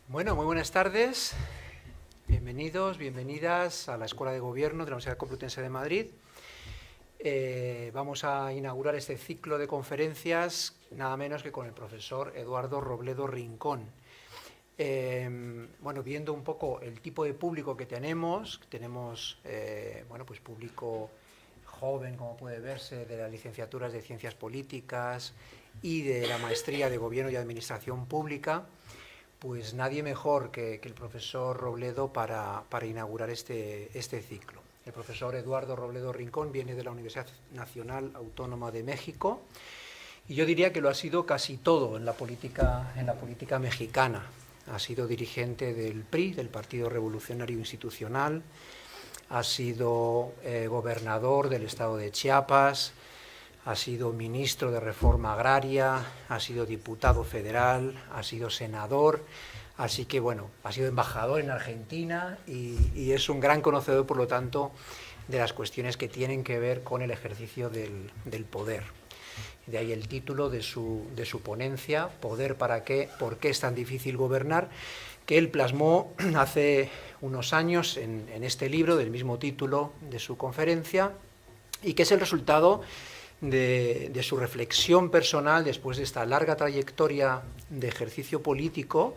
Bueno, muy buenas tardes. Bienvenidos, bienvenidas a la Escuela de Gobierno de la Universidad Complutense de Madrid. Vamos a inaugurar este ciclo de conferencias, nada menos que con el profesor Eduardo Robledo Rincón. Bueno, viendo un poco el tipo de público que tenemos pues público joven, como puede verse, de las licenciaturas de Ciencias Políticas y de la Maestría de Gobierno y Administración Pública, pues nadie mejor que el profesor Robledo para inaugurar este ciclo. El profesor Eduardo Robledo Rincón viene de la Universidad Nacional Autónoma de México y yo diría que lo ha sido casi todo en la política mexicana. Ha sido dirigente del PRI, del Partido Revolucionario Institucional, ha sido gobernador del estado de Chiapas, ha sido ministro de Reforma Agraria, ha sido diputado federal, ha sido senador, así que bueno, ha sido embajador en Argentina y es un gran conocedor, por lo tanto, de las cuestiones que tienen que ver con el ejercicio del poder. De ahí el título de su ponencia, Poder para qué, por qué es tan difícil gobernar, que él plasmó hace unos años en este libro del mismo título de su conferencia y que es el resultado de su reflexión personal después de esta larga trayectoria de ejercicio político,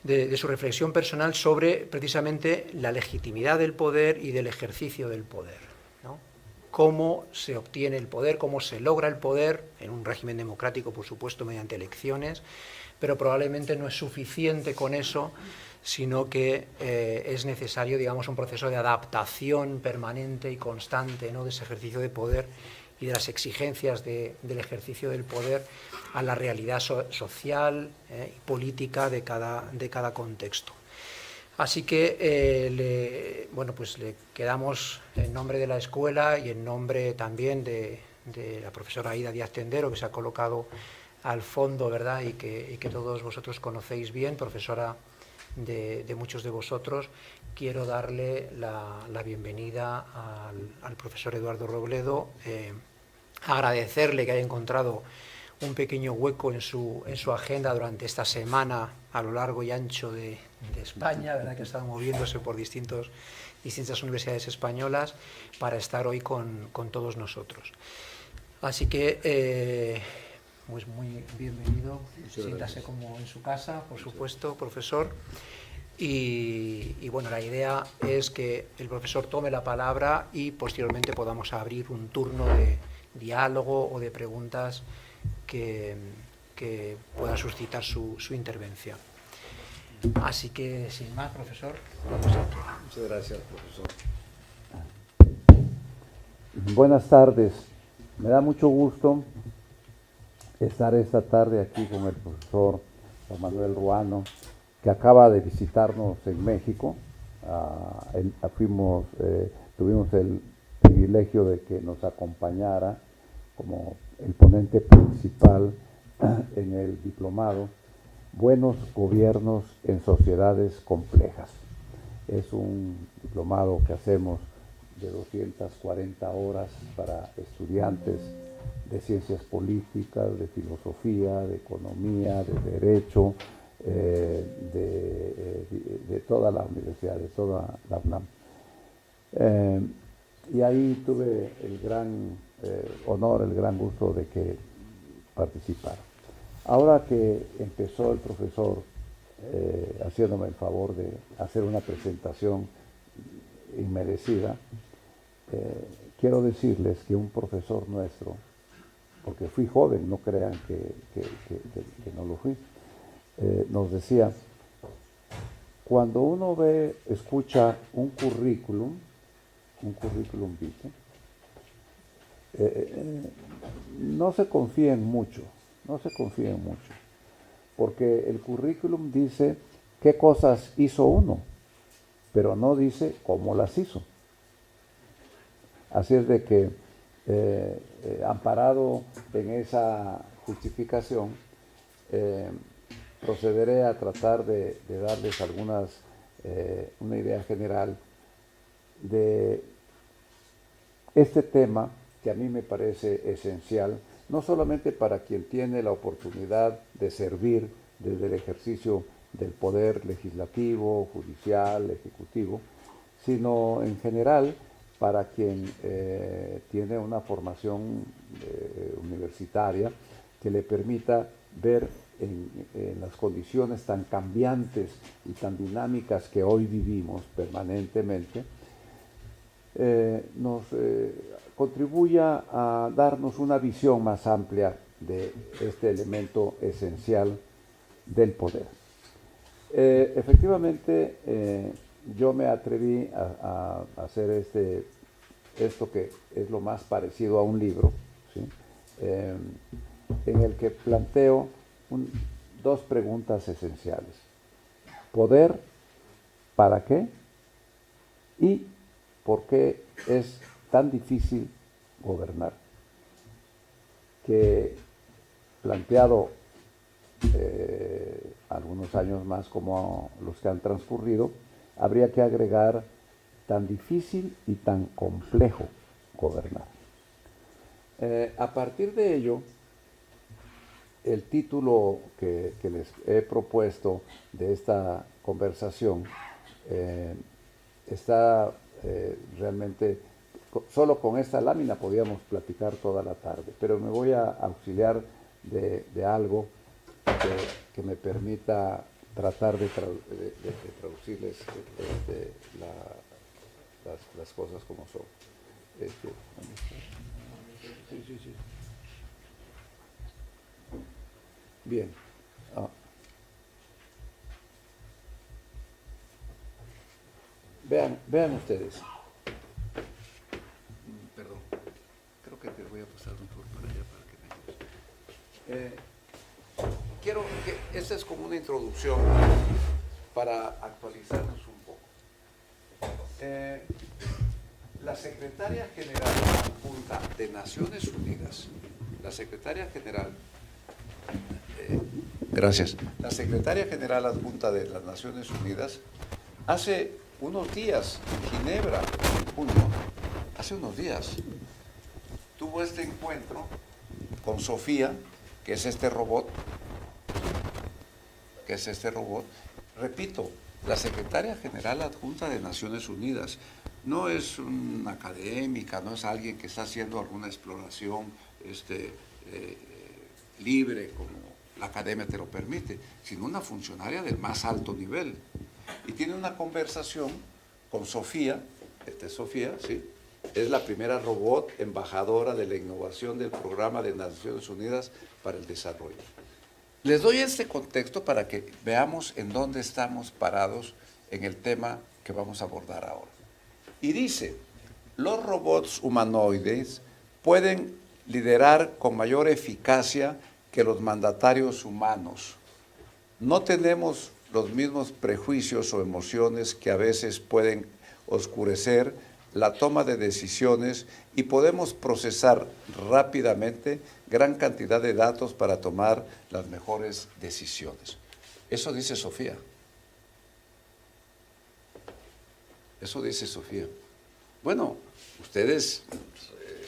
de su reflexión personal sobre precisamente la legitimidad del poder y del ejercicio del poder, ¿no? Cómo se obtiene el poder, cómo se logra el poder, en un régimen democrático, por supuesto, mediante elecciones, pero probablemente no es suficiente con eso, sino que es necesario, digamos, un proceso de adaptación permanente y constante, ¿no?, de ese ejercicio de poder y de las exigencias del ejercicio del poder a la realidad social y política de cada contexto. Así que le quedamos en nombre de la escuela y en nombre también de la profesora Aida Díaz Tendero, que se ha colocado al fondo, ¿verdad?, y que todos vosotros conocéis bien, profesora de muchos de vosotros. Quiero darle la bienvenida al profesor Eduardo Robledo, agradecerle que haya encontrado un pequeño hueco en su agenda durante esta semana a lo largo y ancho de España, ¿verdad?, que ha estado moviéndose por distintas universidades españolas para estar hoy con todos nosotros. Así que, pues muy bienvenido, siéntase como en su casa, por supuesto, profesor. Y bueno, la idea es que el profesor tome la palabra y posteriormente podamos abrir un turno de diálogo o de preguntas que pueda suscitar su intervención. Así que, sin más, profesor, vamos a entrar. Muchas gracias, profesor. Buenas tardes. Me da mucho gusto estar esta tarde aquí con el profesor Juan Manuel Ruano, que acaba de visitarnos en México. Tuvimos el privilegio de que nos acompañara como el ponente principal en el diplomado Buenos Gobiernos en Sociedades Complejas. Es un diplomado que hacemos de 240 horas para estudiantes de ciencias políticas, de filosofía, de economía, de derecho, de toda la universidad, de toda la UNAM. Y ahí tuve el gran honor, el gran gusto de que participara. Ahora que empezó el profesor haciéndome el favor de hacer una presentación inmerecida, quiero decirles que un profesor nuestro, porque fui joven, no crean que no lo fui, nos decía, cuando uno escucha un currículum vitae, no se confíen mucho, porque el currículum dice qué cosas hizo uno, pero no dice cómo las hizo. Así es de que, amparado en esa justificación, procederé a tratar de darles una idea general de este tema que a mí me parece esencial, no solamente para quien tiene la oportunidad de servir desde el ejercicio del poder legislativo, judicial, ejecutivo, sino en general para quien tiene una formación universitaria que le permita ver en las condiciones tan cambiantes y tan dinámicas que hoy vivimos permanentemente, nos contribuya a darnos una visión más amplia de este elemento esencial del poder. Efectivamente, yo me atreví a hacer esto que es lo más parecido a un libro, ¿sí? En el que planteo dos preguntas esenciales. ¿Poder para qué? ¿Y por qué es tan difícil gobernar? Que planteado algunos años más como los que han transcurrido, habría que agregar tan difícil y tan complejo gobernar. A partir de ello, el título que les he propuesto de esta conversación está realmente, solo con esta lámina podíamos platicar toda la tarde, pero me voy a auxiliar de algo que me permita tratar de traducirles las cosas como son. Sí. Bien. Vean ustedes. Perdón, creo que te voy a pasar un poco para allá para que me ayudes. Quiero que esta es como una introducción para actualizarnos un poco. La Secretaria General Adjunta de Naciones Unidas, la Secretaria General, gracias, la Secretaria General Adjunta de las Naciones Unidas, hace unos días en Ginebra, en junio, hace unos días, tuvo este encuentro con Sofía, que es este robot, repito, la Secretaria General Adjunta de Naciones Unidas no es una académica, no es alguien que está haciendo alguna exploración libre como la academia te lo permite, sino una funcionaria del más alto nivel. Y tiene una conversación con Sofía, esta es Sofía, ¿sí? Es la primera robot embajadora de la innovación del Programa de Naciones Unidas para el Desarrollo. Les doy este contexto para que veamos en dónde estamos parados en el tema que vamos a abordar ahora. Y dice, los robots humanoides pueden liderar con mayor eficacia que los mandatarios humanos. No tenemos los mismos prejuicios o emociones que a veces pueden oscurecer la toma de decisiones y podemos procesar rápidamente gran cantidad de datos para tomar las mejores decisiones. Eso dice Sofía. Eso dice Sofía. Bueno, ustedes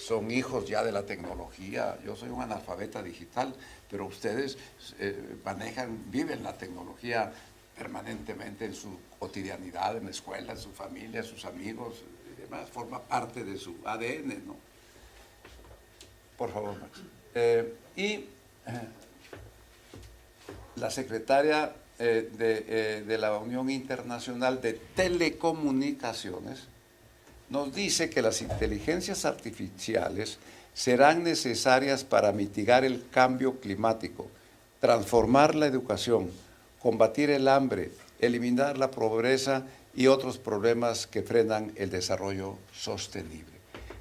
son hijos ya de la tecnología, yo soy un analfabeta digital, pero ustedes viven la tecnología permanentemente en su cotidianidad, en la escuela, en su familia, en sus amigos y demás, forma parte de su ADN, ¿no? Por favor, Max. La secretaria de la Unión Internacional de Telecomunicaciones nos dice que las inteligencias artificiales serán necesarias para mitigar el cambio climático, transformar la educación, combatir el hambre, eliminar la pobreza y otros problemas que frenan el desarrollo sostenible.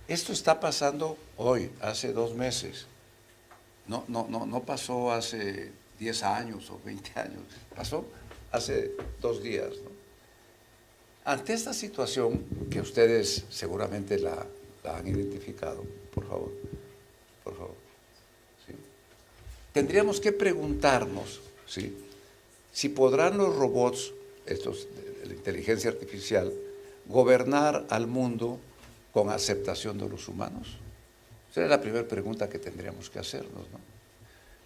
Esto está pasando hoy, hace 2 meses. No pasó hace 10 años o 20 años, pasó hace 2 días, ¿no? Ante esta situación, que ustedes seguramente la han identificado, por favor, ¿sí? Tendríamos que preguntarnos, ¿sí?, si podrán los robots, estos de la inteligencia artificial, gobernar al mundo con aceptación de los humanos. Esa es la primera pregunta que tendríamos que hacernos, ¿no?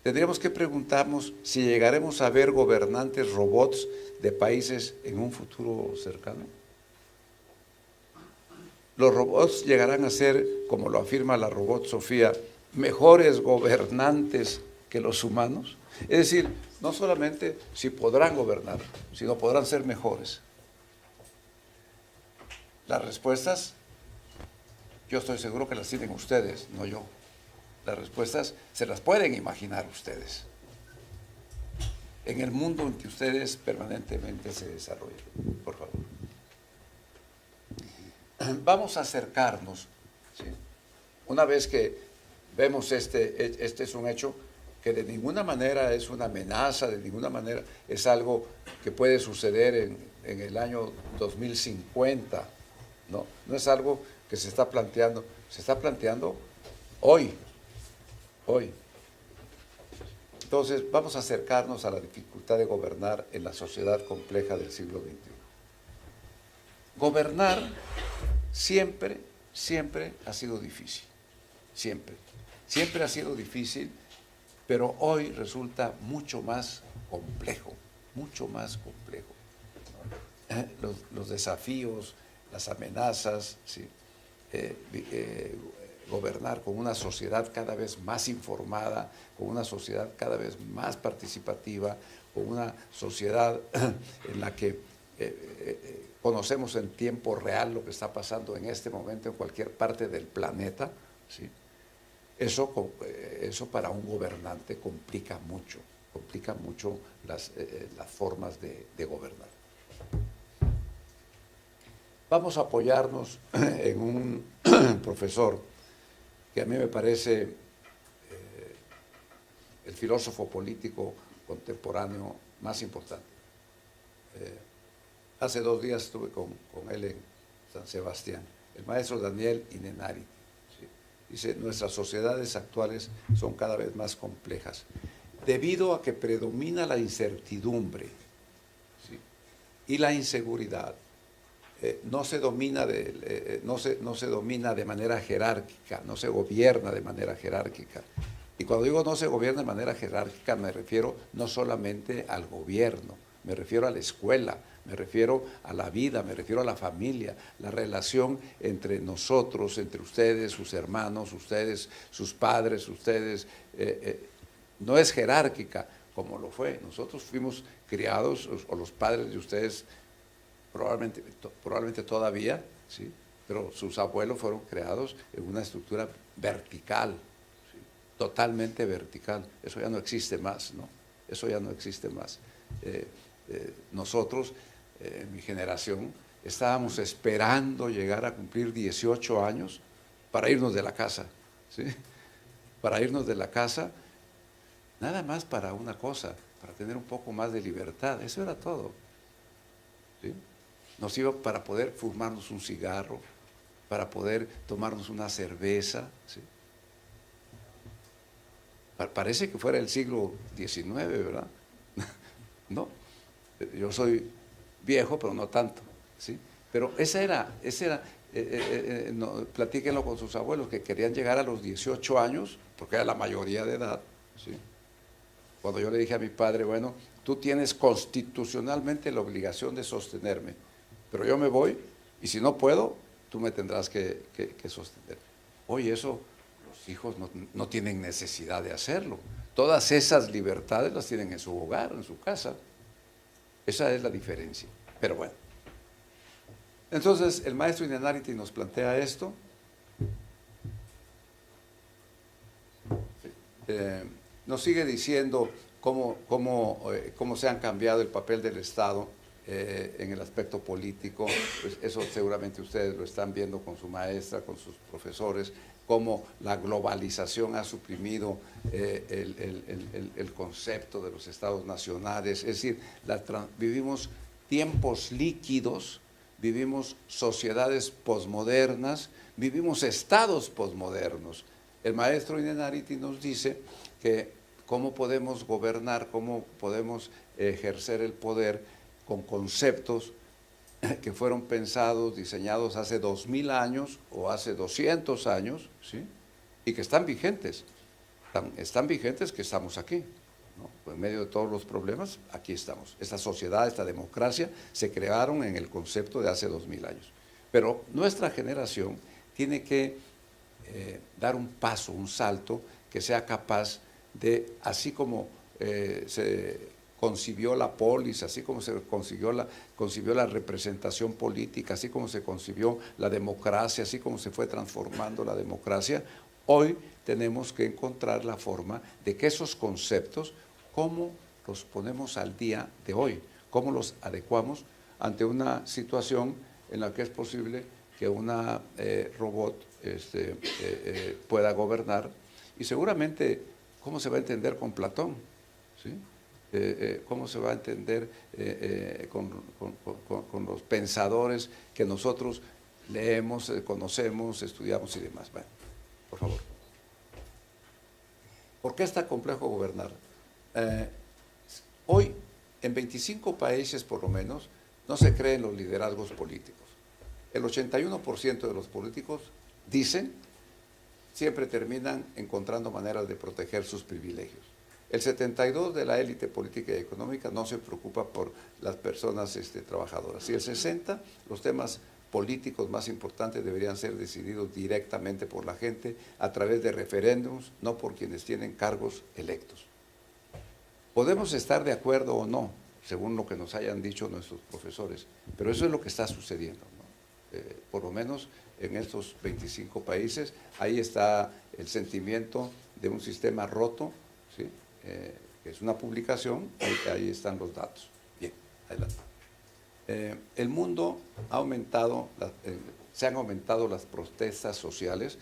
tendríamos que preguntarnos si llegaremos a ver gobernantes robots de países en un futuro cercano. Los robots llegarán a ser, como lo afirma la robot Sofía, mejores gobernantes que los humanos. Es decir, no solamente si podrán gobernar, sino podrán ser mejores. Las respuestas, yo estoy seguro que las tienen ustedes, no yo. Las respuestas se las pueden imaginar ustedes en el mundo en que ustedes permanentemente se desarrollan. Por favor. Vamos a acercarnos, ¿sí? Una vez que vemos este es un hecho que de ninguna manera es una amenaza, de ninguna manera es algo que puede suceder en el año 2050, no es algo que se está planteando hoy. Entonces, vamos a acercarnos a la dificultad de gobernar en la sociedad compleja del siglo XXI. Gobernar siempre ha sido difícil, siempre ha sido difícil, pero hoy resulta mucho más complejo. Los desafíos, las amenazas, ¿sí? Gobernar con una sociedad cada vez más informada, con una sociedad cada vez más participativa, con una sociedad en la que conocemos en tiempo real lo que está pasando en este momento en cualquier parte del planeta, ¿sí? Eso para un gobernante complica mucho las formas de gobernar. Vamos a apoyarnos en un profesor que a mí me parece el filósofo político contemporáneo más importante. Hace 2 días estuve con él en San Sebastián, el maestro Daniel Innerarity. ¿Sí? Dice, nuestras sociedades actuales son cada vez más complejas, debido a que predomina la incertidumbre, ¿sí? Y la inseguridad. No se domina de manera jerárquica, no se gobierna de manera jerárquica. Y cuando digo no se gobierna de manera jerárquica, me refiero no solamente al gobierno, me refiero a la escuela, me refiero a la vida, me refiero a la familia, la relación entre nosotros, entre ustedes, sus hermanos, ustedes, sus padres, ustedes, no es jerárquica como lo fue. Nosotros fuimos criados, o los padres de ustedes probablemente todavía, ¿sí? Pero sus abuelos fueron creados en una estructura vertical, ¿sí? Totalmente vertical. Eso ya no existe más, ¿no? Eso ya no existe más. Nosotros, mi generación, estábamos esperando llegar a cumplir 18 años para irnos de la casa, ¿sí? Para irnos de la casa, nada más para una cosa, para tener un poco más de libertad. Eso era todo, ¿sí? Nos iba para poder fumarnos un cigarro, para poder tomarnos una cerveza, ¿sí? Parece que fuera el siglo XIX, ¿verdad? No, yo soy viejo, pero no tanto, ¿sí? Pero platíquenlo con sus abuelos, que querían llegar a los 18 años, porque era la mayoría de edad, ¿sí? Cuando yo le dije a mi padre, bueno, tú tienes constitucionalmente la obligación de sostenerme, pero yo me voy, y si no puedo, tú me tendrás que sostener. Hoy eso, los hijos no tienen necesidad de hacerlo. Todas esas libertades las tienen en su hogar, en su casa. Esa es la diferencia. Pero bueno. Entonces, el maestro Innerarity nos plantea esto. Nos sigue diciendo cómo se han cambiado el papel del Estado en el aspecto político. Pues eso seguramente ustedes lo están viendo con su maestra, con sus profesores, cómo la globalización ha suprimido el concepto de los estados nacionales. Es decir, vivimos tiempos líquidos, vivimos sociedades posmodernas, vivimos estados posmodernos. El maestro Innerarity nos dice que cómo podemos gobernar, cómo podemos ejercer el poder con conceptos que fueron pensados, diseñados hace 2000 años o hace 200 años, ¿sí? Y que están vigentes están vigentes que estamos aquí, ¿no? Pues en medio de todos los problemas, aquí estamos. Esta sociedad, esta democracia, se crearon en el concepto de hace 2000 años. Pero nuestra generación tiene que dar un paso, un salto, que sea capaz de, así como se concibió la polis, así como se concibió la representación política, así como se concibió la democracia, así como se fue transformando la democracia, hoy tenemos que encontrar la forma de que esos conceptos, cómo los ponemos al día de hoy, cómo los adecuamos ante una situación en la que es posible que una robot pueda gobernar, y seguramente cómo se va a entender con Platón, ¿sí? Cómo se va a entender con los pensadores que nosotros leemos, conocemos, estudiamos y demás. Bueno, por favor. ¿Por qué es tan complejo gobernar? Hoy, en 25 países por lo menos, no se creen los liderazgos políticos. El 81% de los políticos dicen, siempre terminan encontrando maneras de proteger sus privilegios. El 72% de la élite política y económica no se preocupa por las personas trabajadoras. Y el 60%, los temas políticos más importantes deberían ser decididos directamente por la gente a través de referéndums, no por quienes tienen cargos electos. Podemos estar de acuerdo o no, según lo que nos hayan dicho nuestros profesores, pero eso es lo que está sucediendo, ¿no? Por lo menos en estos 25 países, ahí está el sentimiento de un sistema roto, ¿sí? Que es una publicación, ahí están los datos. Bien, adelante. El mundo ha aumentado, se han aumentado las protestas sociales,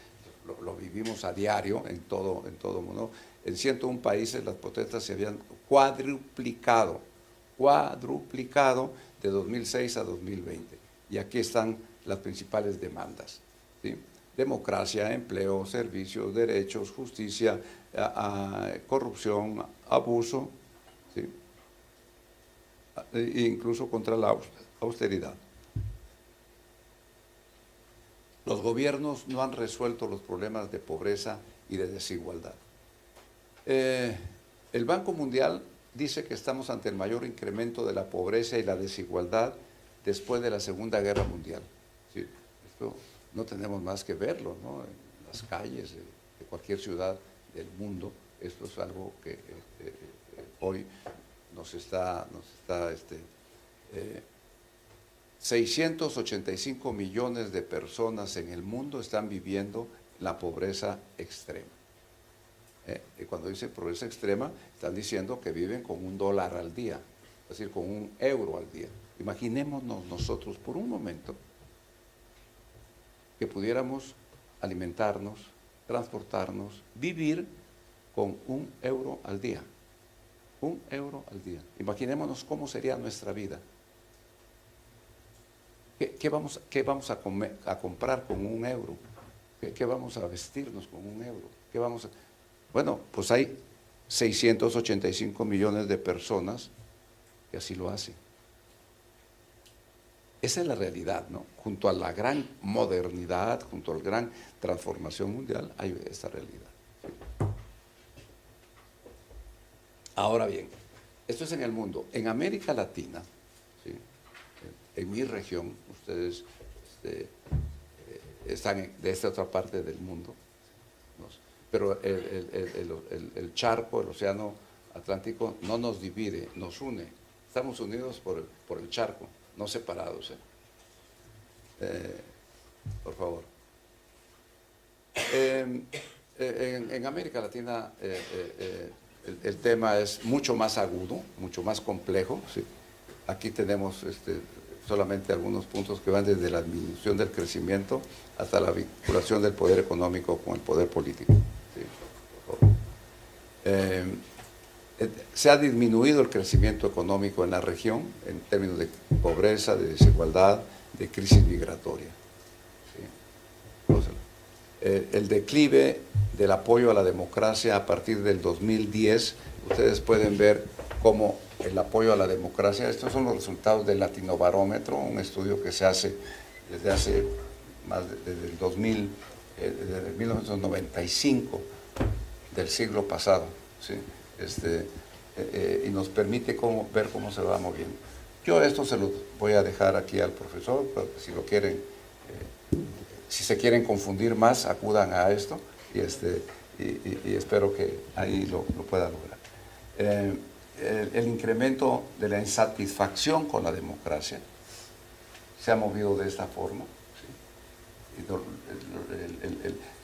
lo vivimos a diario en todo el mundo. En 101 países las protestas se habían cuadruplicado de 2006 a 2020. Y aquí están las principales demandas, ¿sí? Democracia, empleo, servicios, derechos, justicia, corrupción, abuso, ¿sí? E incluso contra la austeridad. Los gobiernos no han resuelto los problemas de pobreza y de desigualdad. El Banco Mundial dice que estamos ante el mayor incremento de la pobreza y la desigualdad después de la Segunda Guerra Mundial. Sí, esto no tenemos más que verlo, ¿no? En las calles de cualquier ciudad del mundo. Esto es algo que hoy nos está 685 millones de personas en el mundo están viviendo la pobreza extrema. Y cuando dicen pobreza extrema, están diciendo que viven con $1 al día, es decir, con €1 al día. Imaginémonos nosotros por un momento que pudiéramos alimentarnos, transportarnos, vivir con €1 al día. €1 al día. Imaginémonos cómo sería nuestra vida. ¿Qué vamos a comprar con €1? ¿Qué vamos a vestirnos con €1? Bueno, pues hay 685 millones de personas que así lo hacen. Esa es la realidad, ¿no? Junto a la gran modernidad, junto a la gran transformación mundial, hay esta realidad. ¿Sí? Ahora bien, esto es en el mundo. En América Latina, ¿sí? En mi región, ustedes están de esta otra parte del mundo, ¿no? Pero el charco, el océano Atlántico, no nos divide, nos une. Estamos unidos por el charco, no separados. Por favor. En América Latina el tema es mucho más agudo, mucho más complejo, ¿sí? Aquí tenemos solamente algunos puntos que van desde la disminución del crecimiento hasta la vinculación del poder económico con el poder político. ¿Sí? Por favor. Se ha disminuido el crecimiento económico en la región en términos de pobreza, de desigualdad, de crisis migratoria. ¿Sí? Entonces, el declive del apoyo a la democracia a partir del 2010, ustedes pueden ver cómo el apoyo a la democracia, estos son los resultados del Latinobarómetro, un estudio que se hace desde el 2000, desde 1995, del siglo pasado, ¿sí? Y nos permite ver cómo se va moviendo. Yo esto se lo voy a dejar aquí al profesor, pero si lo quieren, si se quieren confundir más, acudan a esto y espero que ahí lo pueda lograr. El incremento de la insatisfacción con la democracia se ha movido de esta forma.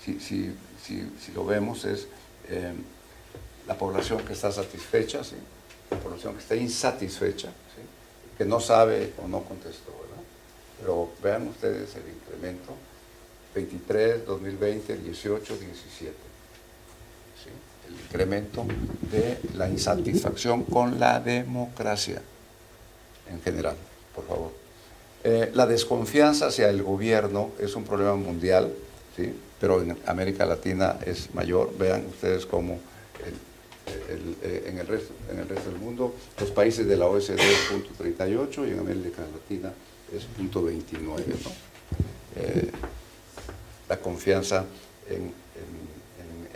¿Sí? Si lo vemos es la población que está satisfecha, ¿sí? La población que está insatisfecha, ¿sí? Que no sabe o no contestó, ¿verdad? Pero vean ustedes el incremento 23, 2020, 18, 17. ¿Sí? El incremento de la insatisfacción con la democracia en general, por favor. La desconfianza hacia el gobierno es un problema mundial, ¿sí? Pero en América Latina es mayor. Vean ustedes cómo en el resto del mundo, los países de la OSD es 0.38 y en América Latina es 0.29, ¿no? La confianza en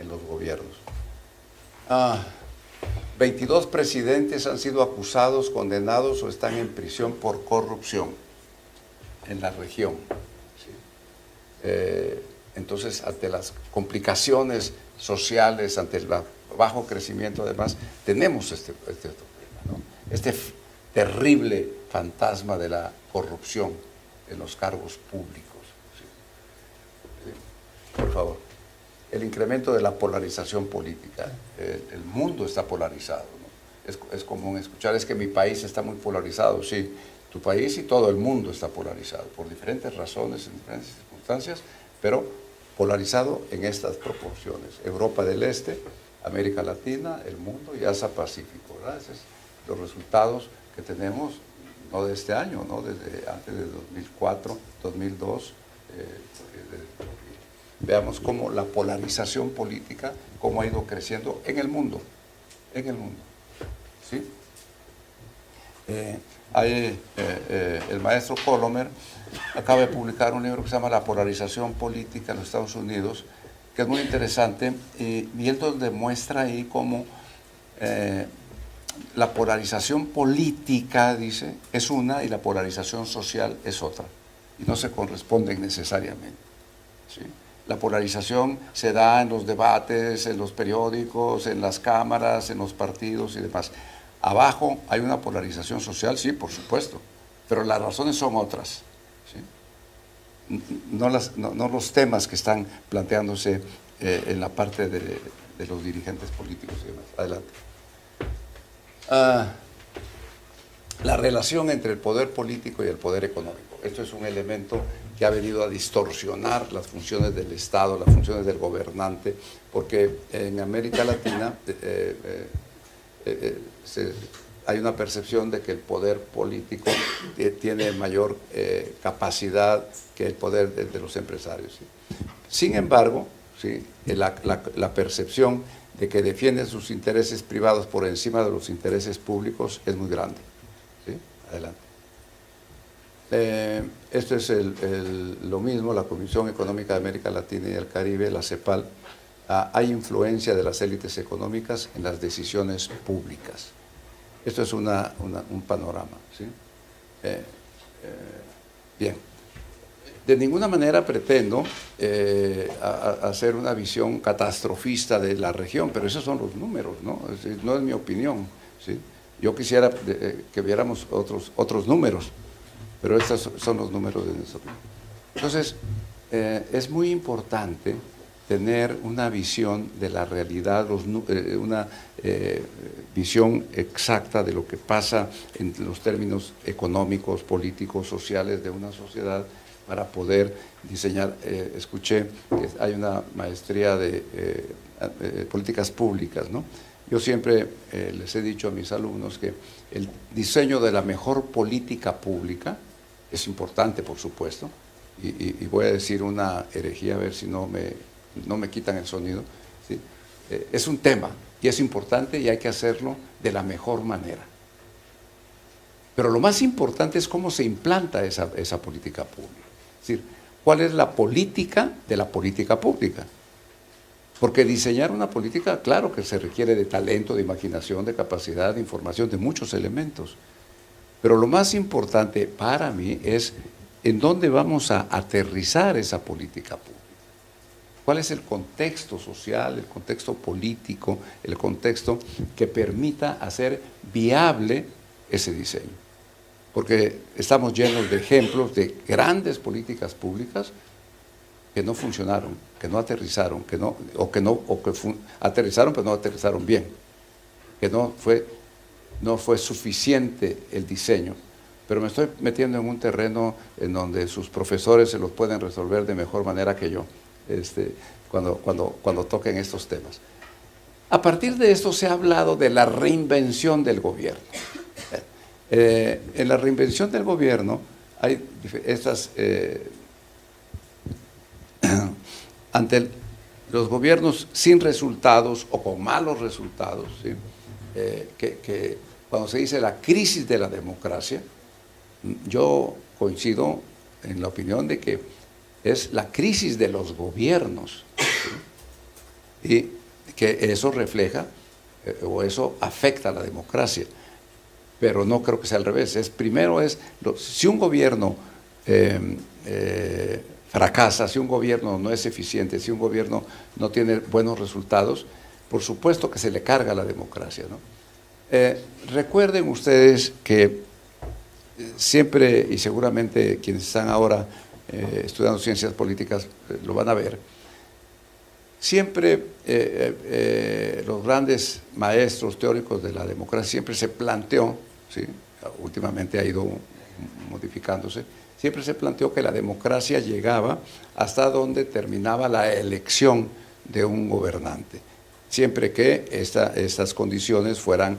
los gobiernos. 22 presidentes han sido acusados, condenados o están en prisión por corrupción en la región. ¿Sí? Entonces, ante las complicaciones sociales, ante el bajo crecimiento, además, tenemos este problema, ¿no? Este terrible fantasma de la corrupción en los cargos públicos. ¿Sí? ¿Sí? Por favor. El incremento de la polarización política. El mundo está polarizado, ¿no? Es común escuchar, es que mi país está muy polarizado. Sí, tu país y todo el mundo está polarizado por diferentes razones, en diferentes circunstancias, pero polarizado en estas proporciones. Europa del Este, América Latina, el mundo y Asia-Pacífico, ¿verdad? Esos son los resultados que tenemos, no de este año, ¿no? Desde antes de 2004, 2002, veamos cómo la polarización política, cómo ha ido creciendo en el mundo, ¿sí? El maestro Colomer acaba de publicar un libro que se llama La polarización política en los Estados Unidos, que es muy interesante, y él demuestra ahí cómo la polarización política, dice, es una y la polarización social es otra, y no se corresponden necesariamente, ¿sí? La polarización se da en los debates, en los periódicos, en las cámaras, en los partidos y demás. Abajo hay una polarización social, sí, por supuesto, pero las razones son otras, ¿sí? No los temas que están planteándose en la parte de los dirigentes políticos y demás. Adelante. La relación entre el poder político y el poder económico. Esto es un elemento que ha venido a distorsionar las funciones del Estado, las funciones del gobernante, porque en América Latina hay una percepción de que el poder político tiene mayor capacidad que el poder de los empresarios, ¿sí? Sin embargo, ¿sí? la percepción de que defienden sus intereses privados por encima de los intereses públicos es muy grande, ¿sí? Adelante. Esto es lo mismo, la Comisión Económica de América Latina y el Caribe, la CEPAL. Hay influencia de las élites económicas en las decisiones públicas. Esto es un panorama, ¿sí? Bien. De ninguna manera pretendo hacer una visión catastrofista de la región, pero esos son los números, ¿no? No es mi opinión, ¿sí? Yo quisiera que viéramos otros números, pero estos son los números de nuestra opinión. Entonces, es muy importante tener una visión de la realidad, una visión exacta de lo que pasa en los términos económicos, políticos, sociales de una sociedad para poder diseñar. Escuché que hay una maestría de políticas públicas, ¿no? Yo siempre les he dicho a mis alumnos que el diseño de la mejor política pública es importante, por supuesto, y voy a decir una herejía, a ver si no me quitan el sonido, ¿sí? Es un tema y es importante y hay que hacerlo de la mejor manera. Pero lo más importante es cómo se implanta esa política pública. Es decir, cuál es la política de la política pública. Porque diseñar una política, claro que se requiere de talento, de imaginación, de capacidad, de información, de muchos elementos. Pero lo más importante para mí es en dónde vamos a aterrizar esa política pública. ¿Cuál es el contexto social, el contexto político, el contexto que permita hacer viable ese diseño? Porque estamos llenos de ejemplos de grandes políticas públicas que no funcionaron, que no aterrizaron, aterrizaron pero no aterrizaron bien, que no fue suficiente el diseño. Pero me estoy metiendo en un terreno en donde sus profesores se los pueden resolver de mejor manera que yo, cuando toquen estos temas. A partir de esto se ha hablado de la reinvención del gobierno. En la reinvención del gobierno hay estas... ante los gobiernos sin resultados o con malos resultados, ¿sí? Que cuando se dice la crisis de la democracia, yo coincido en la opinión de que es la crisis de los gobiernos, ¿sí? Y que eso refleja o eso afecta a la democracia, pero no creo que sea al revés. Si un gobierno fracasa, si un gobierno no es eficiente, si un gobierno no tiene buenos resultados, por supuesto que se le carga la democracia, ¿no? Recuerden ustedes que siempre, y seguramente quienes están ahora estudiando ciencias políticas lo van a ver, siempre los grandes maestros teóricos de la democracia siempre se planteó, ¿sí? Últimamente ha ido modificándose, siempre se planteó que la democracia llegaba hasta donde terminaba la elección de un gobernante, siempre que estas condiciones fueran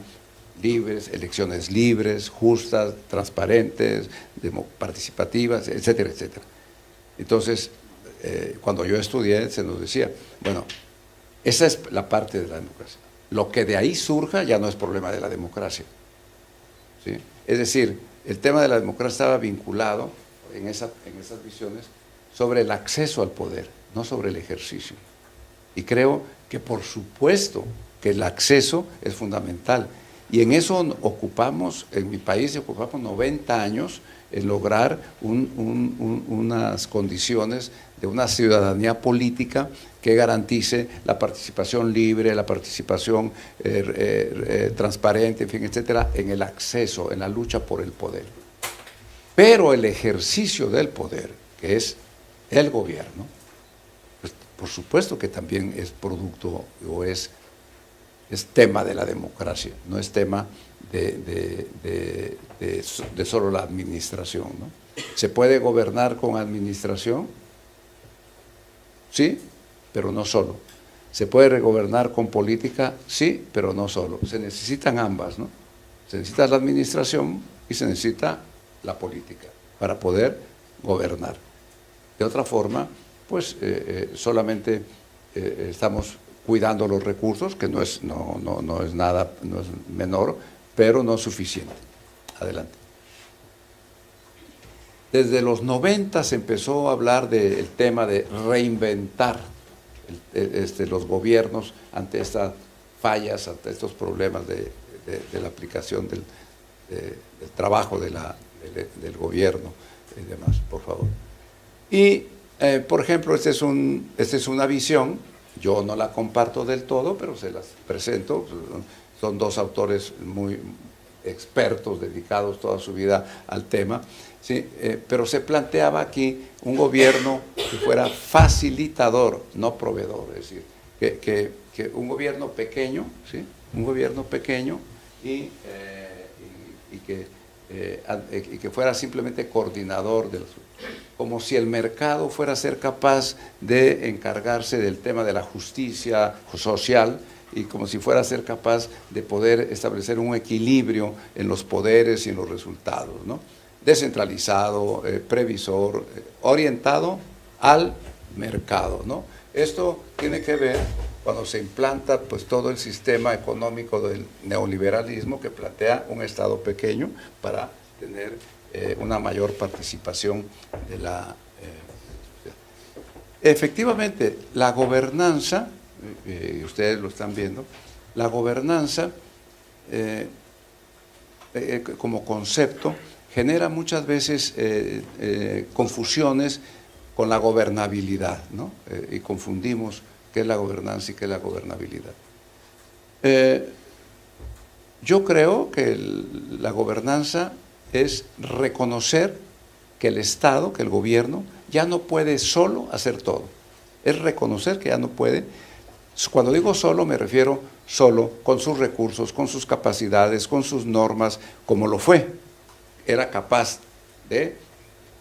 libres, elecciones libres, justas, transparentes, participativas, etcétera, etcétera. Entonces, cuando yo estudié, se nos decía, bueno, esa es la parte de la democracia. Lo que de ahí surja ya no es problema de la democracia, ¿sí? Es decir, el tema de la democracia estaba vinculado en esas visiones sobre el acceso al poder, no sobre el ejercicio. Y creo que por supuesto que el acceso es fundamental. Y en eso en mi país ocupamos 90 años en lograr unas condiciones de una ciudadanía política que garantice la participación libre, la participación transparente, en fin, etcétera, en el acceso, en la lucha por el poder. Pero el ejercicio del poder, que es el gobierno, pues, por supuesto que también es producto o es tema de la democracia, no es tema de solo la administración, ¿no? ¿Se puede gobernar con administración? Sí, pero no solo. ¿Se puede gobernar con política? Sí, pero no solo. Se necesitan ambas, ¿no? Se necesita la administración y se necesita la política para poder gobernar. De otra forma, pues solamente estamos cuidando los recursos, que no es nada, no es menor, pero no suficiente. Adelante. Desde los 90 se empezó a hablar del tema de reinventar los gobiernos ante estas fallas, ante estos problemas de la aplicación del trabajo del gobierno y demás, por favor. Y, por ejemplo, esta es una visión. Yo no la comparto del todo, pero se las presento. Son dos autores muy expertos, dedicados toda su vida al tema, ¿sí? Pero se planteaba aquí un gobierno que fuera facilitador, no proveedor, es decir, que un gobierno pequeño, ¿sí? Un gobierno pequeño y que fuera simplemente coordinador de los, como si el mercado fuera a ser capaz de encargarse del tema de la justicia social y como si fuera a ser capaz de poder establecer un equilibrio en los poderes y en los resultados, ¿no? Descentralizado, previsor, orientado al mercado, ¿no? Esto tiene que ver cuando se implanta pues todo el sistema económico del neoliberalismo que plantea un Estado pequeño para tener una mayor participación de la... Efectivamente, la gobernanza y ustedes lo están viendo, la gobernanza como concepto genera muchas veces confusiones con la gobernabilidad, ¿no? Y confundimos qué es la gobernanza y qué es la gobernabilidad. Yo creo que la gobernanza es reconocer que el Estado, que el gobierno, ya no puede solo hacer todo. Es reconocer que ya no puede. Cuando digo solo, me refiero solo con sus recursos, con sus capacidades, con sus normas, como lo fue. Era capaz de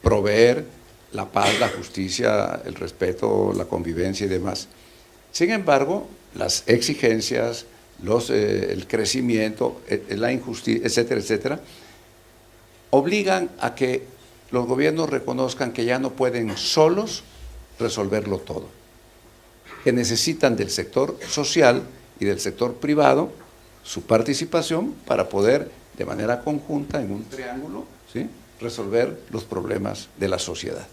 proveer la paz, la justicia, el respeto, la convivencia y demás. Sin embargo, las exigencias, el crecimiento, la injusticia, etcétera, etcétera, obligan a que los gobiernos reconozcan que ya no pueden solos resolverlo todo, que necesitan del sector social y del sector privado su participación para poder, de manera conjunta, en un triángulo, ¿sí?, resolver los problemas de la sociedad.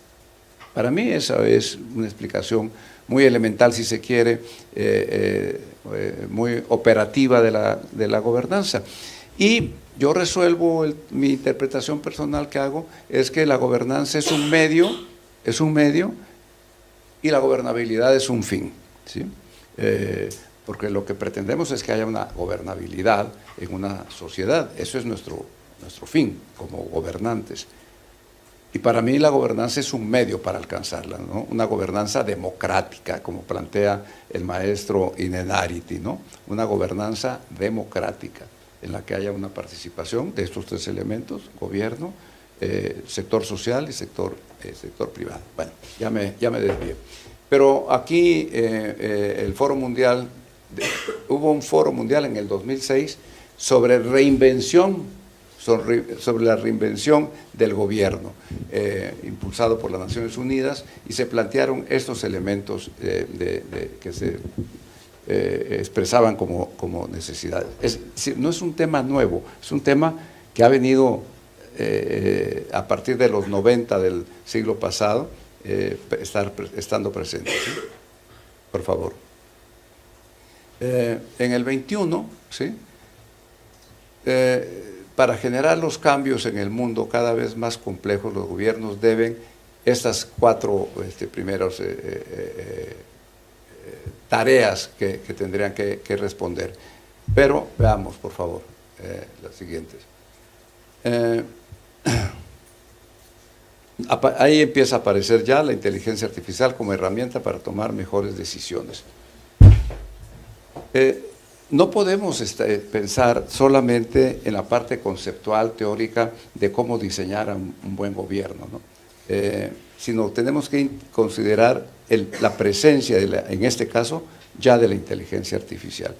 Para mí esa es una explicación muy elemental, si se quiere, muy operativa de la gobernanza. Y yo resuelvo, mi interpretación personal que hago es que la gobernanza es un medio y la gobernabilidad es un fin, ¿sí? Porque lo que pretendemos es que haya una gobernabilidad en una sociedad. Eso es nuestro fin como gobernantes. Y para mí la gobernanza es un medio para alcanzarla, ¿no? Una gobernanza democrática, como plantea el maestro Inenarity, ¿no? Una gobernanza democrática en la que haya una participación de estos tres elementos: gobierno, sector social y sector privado. Bueno, ya me desvié. Pero aquí el Foro Mundial, hubo un Foro Mundial en el 2006 sobre reinvención, sobre la reinvención del gobierno, impulsado por las Naciones Unidas, y se plantearon estos elementos que se expresaban como necesidades. No es un tema nuevo, es un tema que ha venido a partir de los 90 del siglo pasado, estando presente, ¿sí? Por favor. En el 21, ¿sí?, para generar los cambios en el mundo cada vez más complejos, los gobiernos deben estas cuatro primeras tareas que tendrían que responder. Pero veamos, por favor, las siguientes. Ahí empieza a aparecer ya la inteligencia artificial como herramienta para tomar mejores decisiones. No podemos pensar solamente en la parte conceptual, teórica, de cómo diseñar un buen gobierno, ¿no? Sino tenemos que considerar la presencia, en este caso, ya de la inteligencia artificial.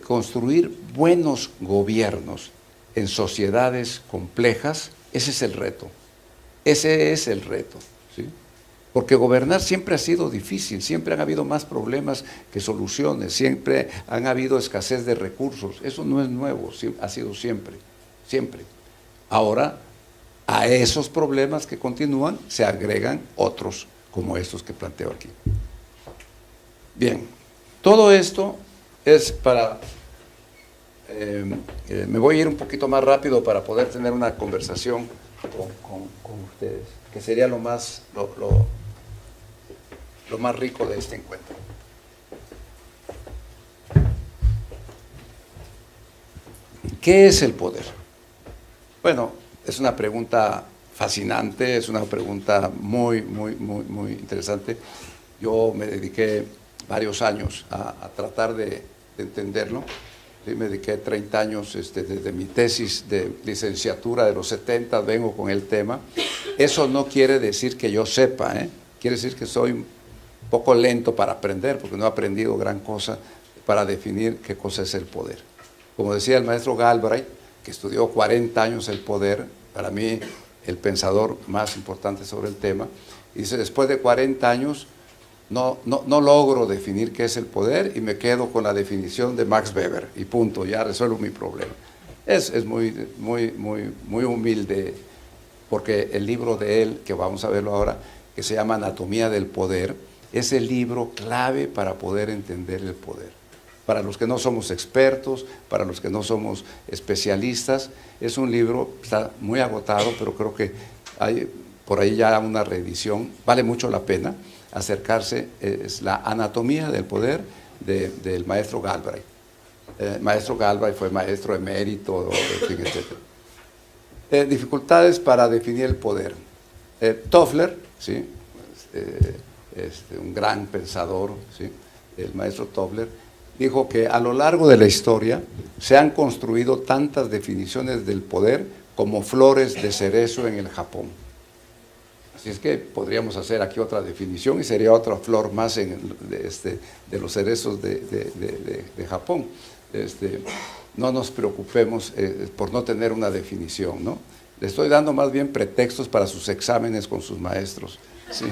Construir buenos gobiernos en sociedades complejas, ese es el reto. Ese es el reto, ¿sí? Porque gobernar siempre ha sido difícil, siempre han habido más problemas que soluciones, siempre han habido escasez de recursos. Eso no es nuevo, ha sido siempre, siempre. Ahora, a esos problemas que continúan se agregan otros, como estos que planteo aquí. Bien, todo esto es para... me voy a ir un poquito más rápido para poder tener una conversación con ustedes, que sería lo más rico de este encuentro. ¿Qué es el poder? Bueno, es una pregunta fascinante, es una pregunta muy interesante. Yo me dediqué varios años a tratar de entenderlo. Sí, me dediqué 30 años desde mi tesis de licenciatura de los 70, vengo con el tema. Eso no quiere decir que yo sepa, quiere decir que soy un poco lento para aprender, porque no he aprendido gran cosa para definir qué cosa es el poder. Como decía el maestro Galbraith, que estudió 40 años el poder, para mí el pensador más importante sobre el tema, dice: después de 40 años no logro definir qué es el poder y me quedo con la definición de Max Weber y punto, ya resuelvo mi problema. Es muy humilde, porque el libro de él, que vamos a verlo ahora, que se llama Anatomía del Poder, es el libro clave para poder entender el poder. Para los que no somos expertos, para los que no somos especialistas, es un libro, está muy agotado, pero creo que hay por ahí ya una reedición, vale mucho la pena acercarse, es la anatomía del poder del maestro Galbraith. Maestro Galbraith fue maestro emérito, en fin, etc. Dificultades para definir el poder. Toffler, ¿sí? Un gran pensador, ¿sí? El maestro Toffler, dijo que a lo largo de la historia se han construido tantas definiciones del poder como flores de cerezo en el Japón. Así es que podríamos hacer aquí otra definición y sería otra flor más de los cerezos de Japón. No nos preocupemos por no tener una definición, ¿no? Le estoy dando más bien pretextos para sus exámenes con sus maestros, ¿sí?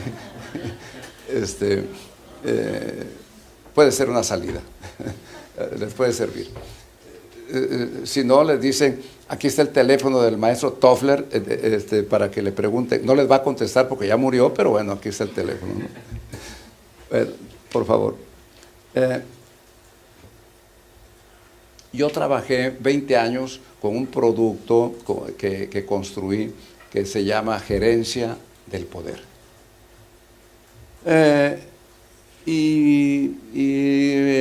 Puede ser una salida, les puede servir. Si no, les dicen, aquí está el teléfono del maestro Toffler, para que le pregunten. No les va a contestar porque ya murió, pero bueno, aquí está el teléfono, ¿no? Por favor. Yo trabajé 20 años con un producto que construí que se llama Gerencia del Poder. Y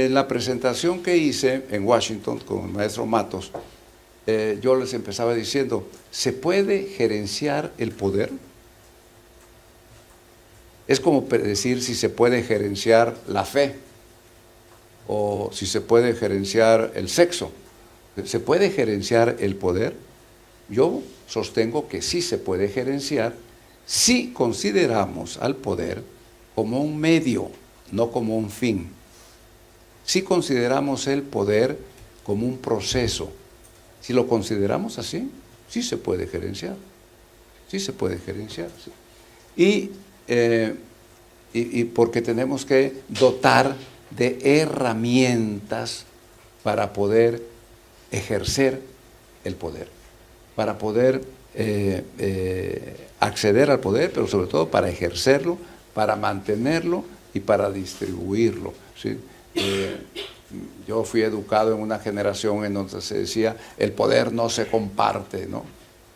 la presentación que hice en Washington con el maestro Matos, yo les empezaba diciendo, ¿se puede gerenciar el poder? Es como decir si se puede gerenciar la fe o si se puede gerenciar el sexo. ¿Se puede gerenciar el poder? Yo sostengo que sí se puede gerenciar si consideramos al poder como un medio, no como un fin. Si consideramos el poder como un proceso, si lo consideramos así, sí se puede gerenciar. Sí se puede gerenciar. Sí. Y porque tenemos que dotar de herramientas para poder ejercer el poder, para poder acceder al poder, pero sobre todo para ejercerlo, para mantenerlo y para distribuirlo, ¿sí? Yo fui educado en una generación en donde se decía, el poder no se comparte, ¿no?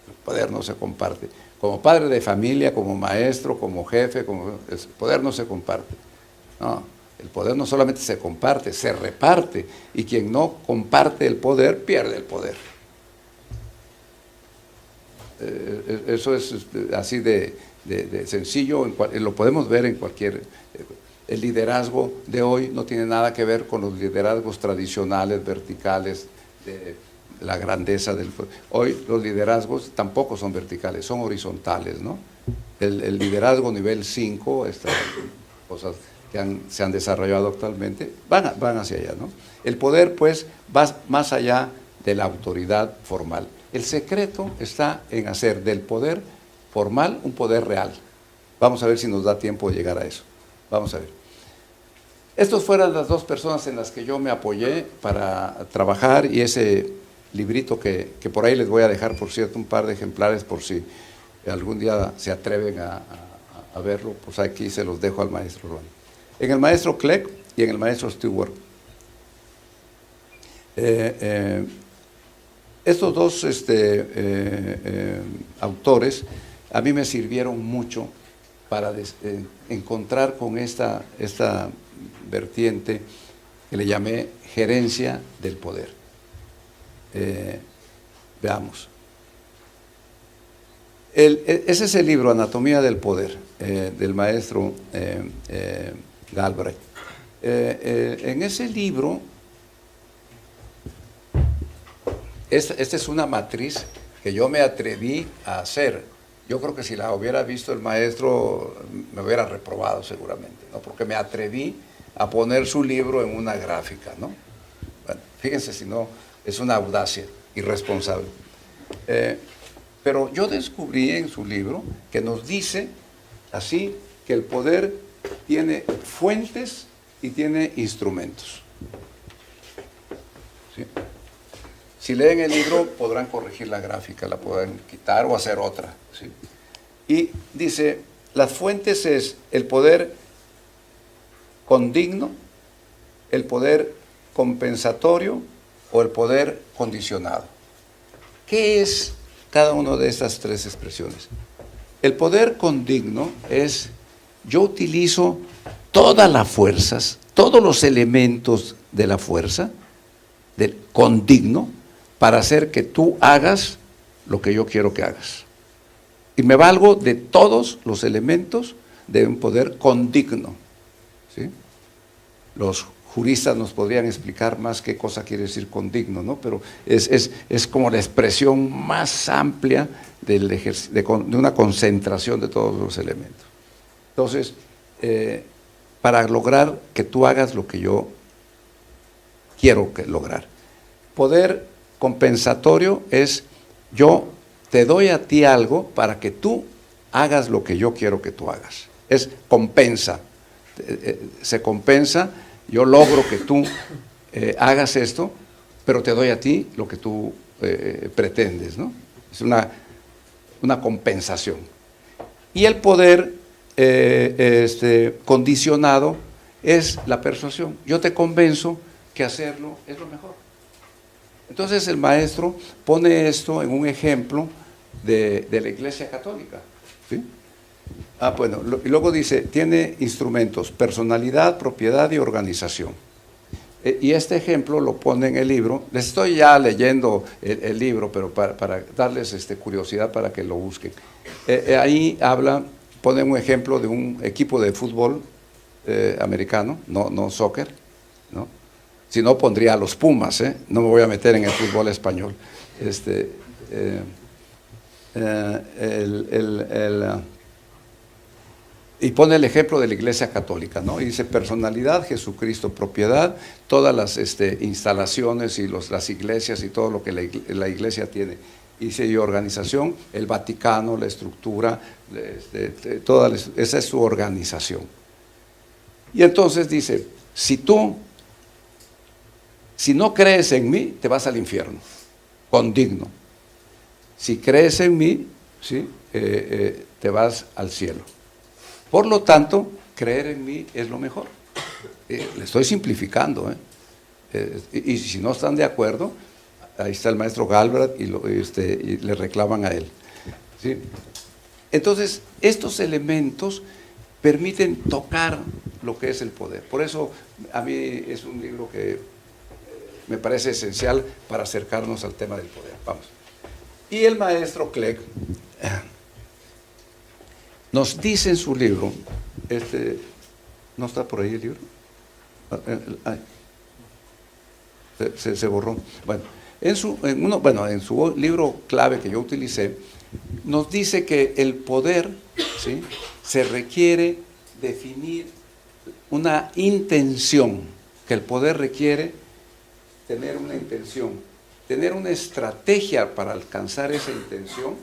El poder no se comparte. Como padre de familia, como maestro, como jefe, el poder no se comparte. No, el poder no solamente se comparte, se reparte. Y quien no comparte el poder, pierde el poder. Eso es así de sencillo, lo podemos ver en cualquier... El liderazgo de hoy no tiene nada que ver con los liderazgos tradicionales, verticales, de la grandeza del pueblo. Hoy los liderazgos tampoco son verticales, son horizontales, ¿no? El liderazgo nivel 5, estas cosas que se han desarrollado actualmente, van hacia allá, ¿no? El poder, pues, va más allá de la autoridad formal. El secreto está en hacer del poder formal un poder real. Vamos a ver si nos da tiempo de llegar a eso. Vamos a ver. Estas fueron las dos personas en las que yo me apoyé para trabajar y ese librito que por ahí les voy a dejar, por cierto, un par de ejemplares por si algún día se atreven a verlo, pues aquí se los dejo al maestro Ron. En el maestro Clegg y en el maestro Stewart. Estos dos autores a mí me sirvieron mucho para encontrar con esta vertiente que le llamé gerencia del poder. Veamos. Ese es el libro, Anatomía del Poder, del maestro Galbraith. En ese libro, esta es una matriz que yo me atreví a hacer. Yo creo que si la hubiera visto el maestro, me hubiera reprobado seguramente, ¿no? Porque me atreví a poner su libro en una gráfica, ¿no? Bueno, fíjense si no, es una audacia irresponsable. Pero yo descubrí en su libro que nos dice así que el poder tiene fuentes y tiene instrumentos. ¿Sí? Si leen el libro podrán corregir la gráfica, la podrán quitar o hacer otra, ¿sí? Y dice, las fuentes es, el poder condigno, el poder compensatorio o el poder condicionado. ¿Qué es cada una de estas tres expresiones? El poder condigno es: yo utilizo todas las fuerzas, todos los elementos de la fuerza, del condigno, para hacer que tú hagas lo que yo quiero que hagas. Y me valgo de todos los elementos de un poder condigno, ¿sí? Los juristas nos podrían explicar más qué cosa quiere decir condigno, ¿no? Pero es como la expresión más amplia de una concentración de todos los elementos. Entonces, para lograr que tú hagas lo que yo quiero lograr. Poder compensatorio es: yo te doy a ti algo para que tú hagas lo que yo quiero que tú hagas. Es compensa. Se compensa, yo logro que tú hagas esto, pero te doy a ti lo que tú pretendes, ¿no? Es una compensación. Y el poder condicionado es la persuasión. Yo te convenzo que hacerlo es lo mejor. Entonces el maestro pone esto en un ejemplo de la Iglesia Católica, ¿sí? Bueno, y luego dice, tiene instrumentos: personalidad, propiedad y organización. Y este ejemplo lo pone en el libro. Les estoy ya leyendo el libro, pero para darles curiosidad para que lo busquen. Ahí pone un ejemplo de un equipo de fútbol americano, no soccer, ¿no? Si no, pondría a los Pumas, no me voy a meter en el fútbol español. Y pone el ejemplo de la Iglesia Católica, ¿no? Y dice: personalidad, Jesucristo; propiedad, todas las instalaciones y las iglesias y todo lo que la Iglesia tiene. Y dice: y organización, el Vaticano, la estructura, esa es su organización. Y entonces dice: si no crees en mí, te vas al infierno, condigno. Si crees en mí, ¿sí? Te vas al cielo. Por lo tanto, creer en mí es lo mejor. Le estoy simplificando, y si no están de acuerdo, ahí está el maestro Galbraith y le reclaman a él, ¿sí? Entonces, estos elementos permiten tocar lo que es el poder. Por eso, a mí es un libro que me parece esencial para acercarnos al tema del poder. Vamos. Y el maestro Clegg nos dice en su libro, ¿no está por ahí el libro? Se borró. Bueno, en su libro clave que yo utilicé, nos dice que el poder, ¿sí?, se requiere definir una intención, que el poder requiere tener una intención, tener una estrategia para alcanzar esa intención,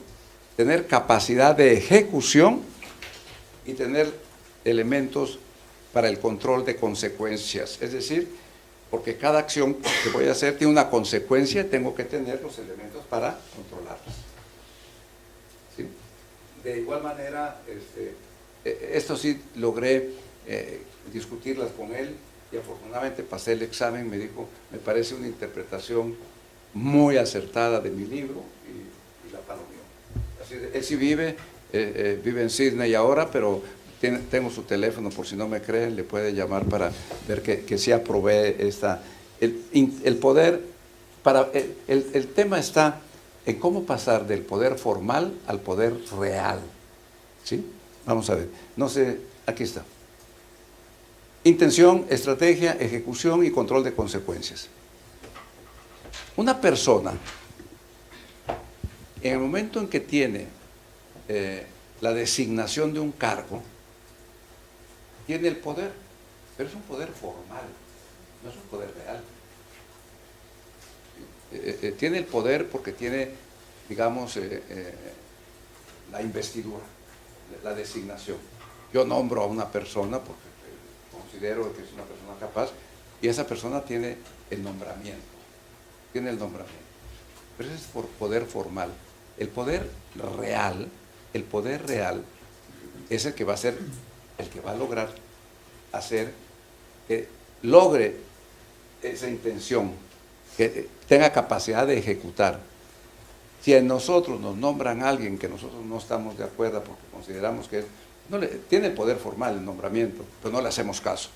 tener capacidad de ejecución y tener elementos para el control de consecuencias. Es decir, porque cada acción que voy a hacer tiene una consecuencia, tengo que tener los elementos para controlarlas. ¿Sí? De igual manera, esto sí logré discutirlas con él, y afortunadamente pasé el examen. Me dijo: me parece una interpretación muy acertada de mi libro, y la palomeó. Así él sí vive en Sydney ahora, pero tengo su teléfono, por si no me creen, le puede llamar para ver que sí aprobé el poder. El tema está en cómo pasar del poder formal al poder real, ¿sí? Vamos a ver, no sé, aquí está. Intención, estrategia, ejecución y control de consecuencias. Una persona, en el momento en que tiene la designación de un cargo, tiene el poder, pero es un poder formal, no es un poder real. Tiene el poder porque tiene, digamos, la investidura, la designación. Yo nombro a una persona porque considero que es una persona capaz, y esa persona tiene el nombramiento. Pero ese es por poder formal. El poder real es el que va a ser, el que va a lograr hacer que logre esa intención, que tenga capacidad de ejecutar. Si en nosotros nos nombran a alguien que nosotros no estamos de acuerdo porque consideramos que tiene poder formal el nombramiento, pero no le hacemos caso,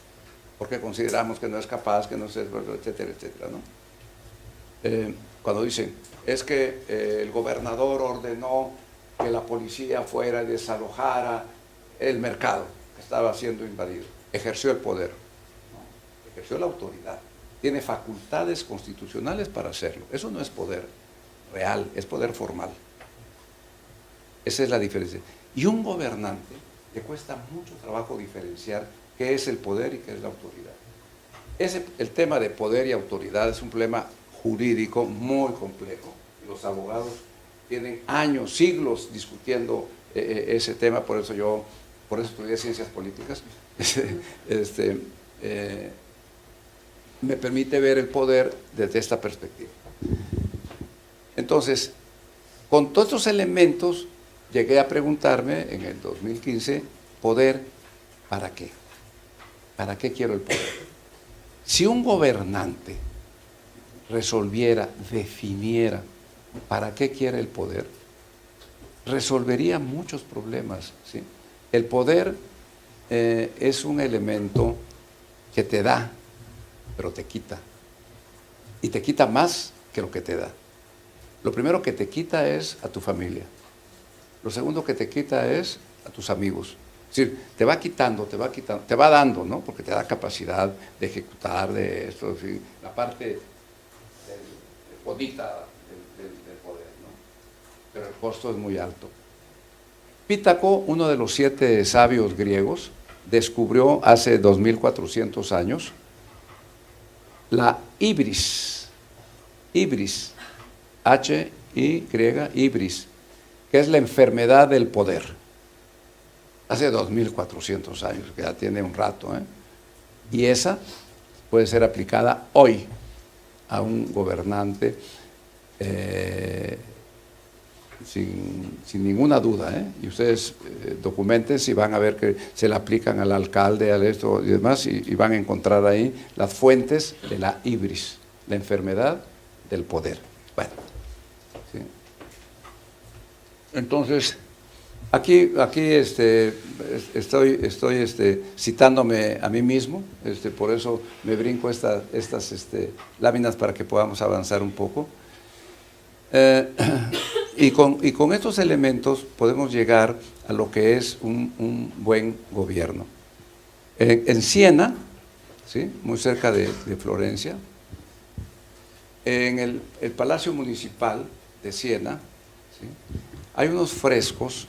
porque consideramos que no es capaz, que no es, etcétera, etcétera, ¿no? Cuando dicen, es que el gobernador ordenó que la policía fuera y desalojara el mercado que estaba siendo invadido, ejerció el poder, ¿no? Ejerció la autoridad, tiene facultades constitucionales para hacerlo. Eso no es poder real, es poder formal. Esa es la diferencia. Y un gobernante le cuesta mucho trabajo diferenciar qué es el poder y qué es la autoridad. El tema de poder y autoridad es un problema jurídico muy complejo. Los abogados tienen años, siglos discutiendo ese tema, por eso estudié ciencias políticas. Me permite ver el poder desde esta perspectiva. Entonces, con todos estos elementos, llegué a preguntarme en el 2015, poder, ¿para qué? ¿Para qué quiero el poder? Si un gobernante resolviera, definiera para qué quiere el poder, resolvería muchos problemas, ¿sí? El poder es un elemento que te da, pero te quita. Y te quita más que lo que te da. Lo primero que te quita es a tu familia. Lo segundo que te quita es a tus amigos. Es decir, te va quitando, te va dando, ¿no? Porque te da capacidad de ejecutar, de esto, en fin, la parte bonita del poder, ¿no? Pero el costo es muy alto. Pítaco, uno de los 7 sabios griegos, descubrió hace 2400 años la ibris, ibris, que es la enfermedad del poder. Hace 2400 años, que ya tiene un rato, ¿eh? Y esa puede ser aplicada hoy a un gobernante sin ninguna duda, ¿eh? Y ustedes documenten si van a ver que se le aplican al alcalde, al esto y demás, y van a encontrar ahí las fuentes de la ibris, la enfermedad del poder. Bueno, ¿sí? Entonces, aquí estoy citándome a mí mismo, por eso me brinco estas láminas para que podamos avanzar un poco. Y con estos elementos podemos llegar a lo que es un buen gobierno. En Siena, ¿sí? Muy cerca de Florencia, en el Palacio Municipal de Siena, ¿sí? Hay unos frescos,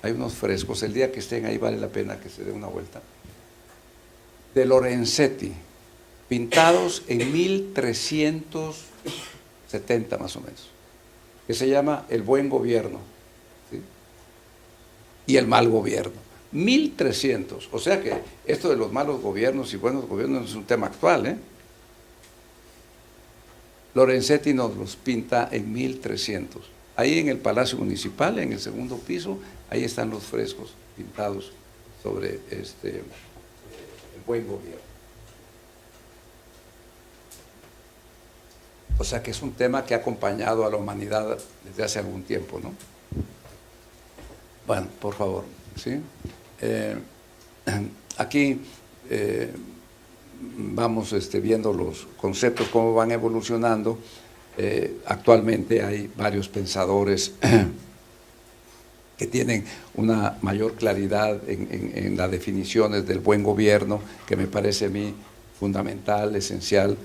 el día que estén ahí vale la pena que se dé una vuelta, de Lorenzetti, pintados en 1370 más o menos, que se llama El Buen Gobierno, ¿sí? Y el Mal Gobierno. 1300, o sea que esto de los malos gobiernos y buenos gobiernos es un tema actual, ¿eh? Lorenzetti nos los pinta en 1300. Ahí en el Palacio Municipal, en el segundo piso, ahí están los frescos pintados sobre el buen gobierno. O sea que es un tema que ha acompañado a la humanidad desde hace algún tiempo, ¿no? Bueno, por favor, ¿sí? Aquí vamos viendo los conceptos, cómo van evolucionando. Actualmente hay varios pensadores que tienen una mayor claridad en las definiciones del buen gobierno, que me parece a mí fundamental, esencial,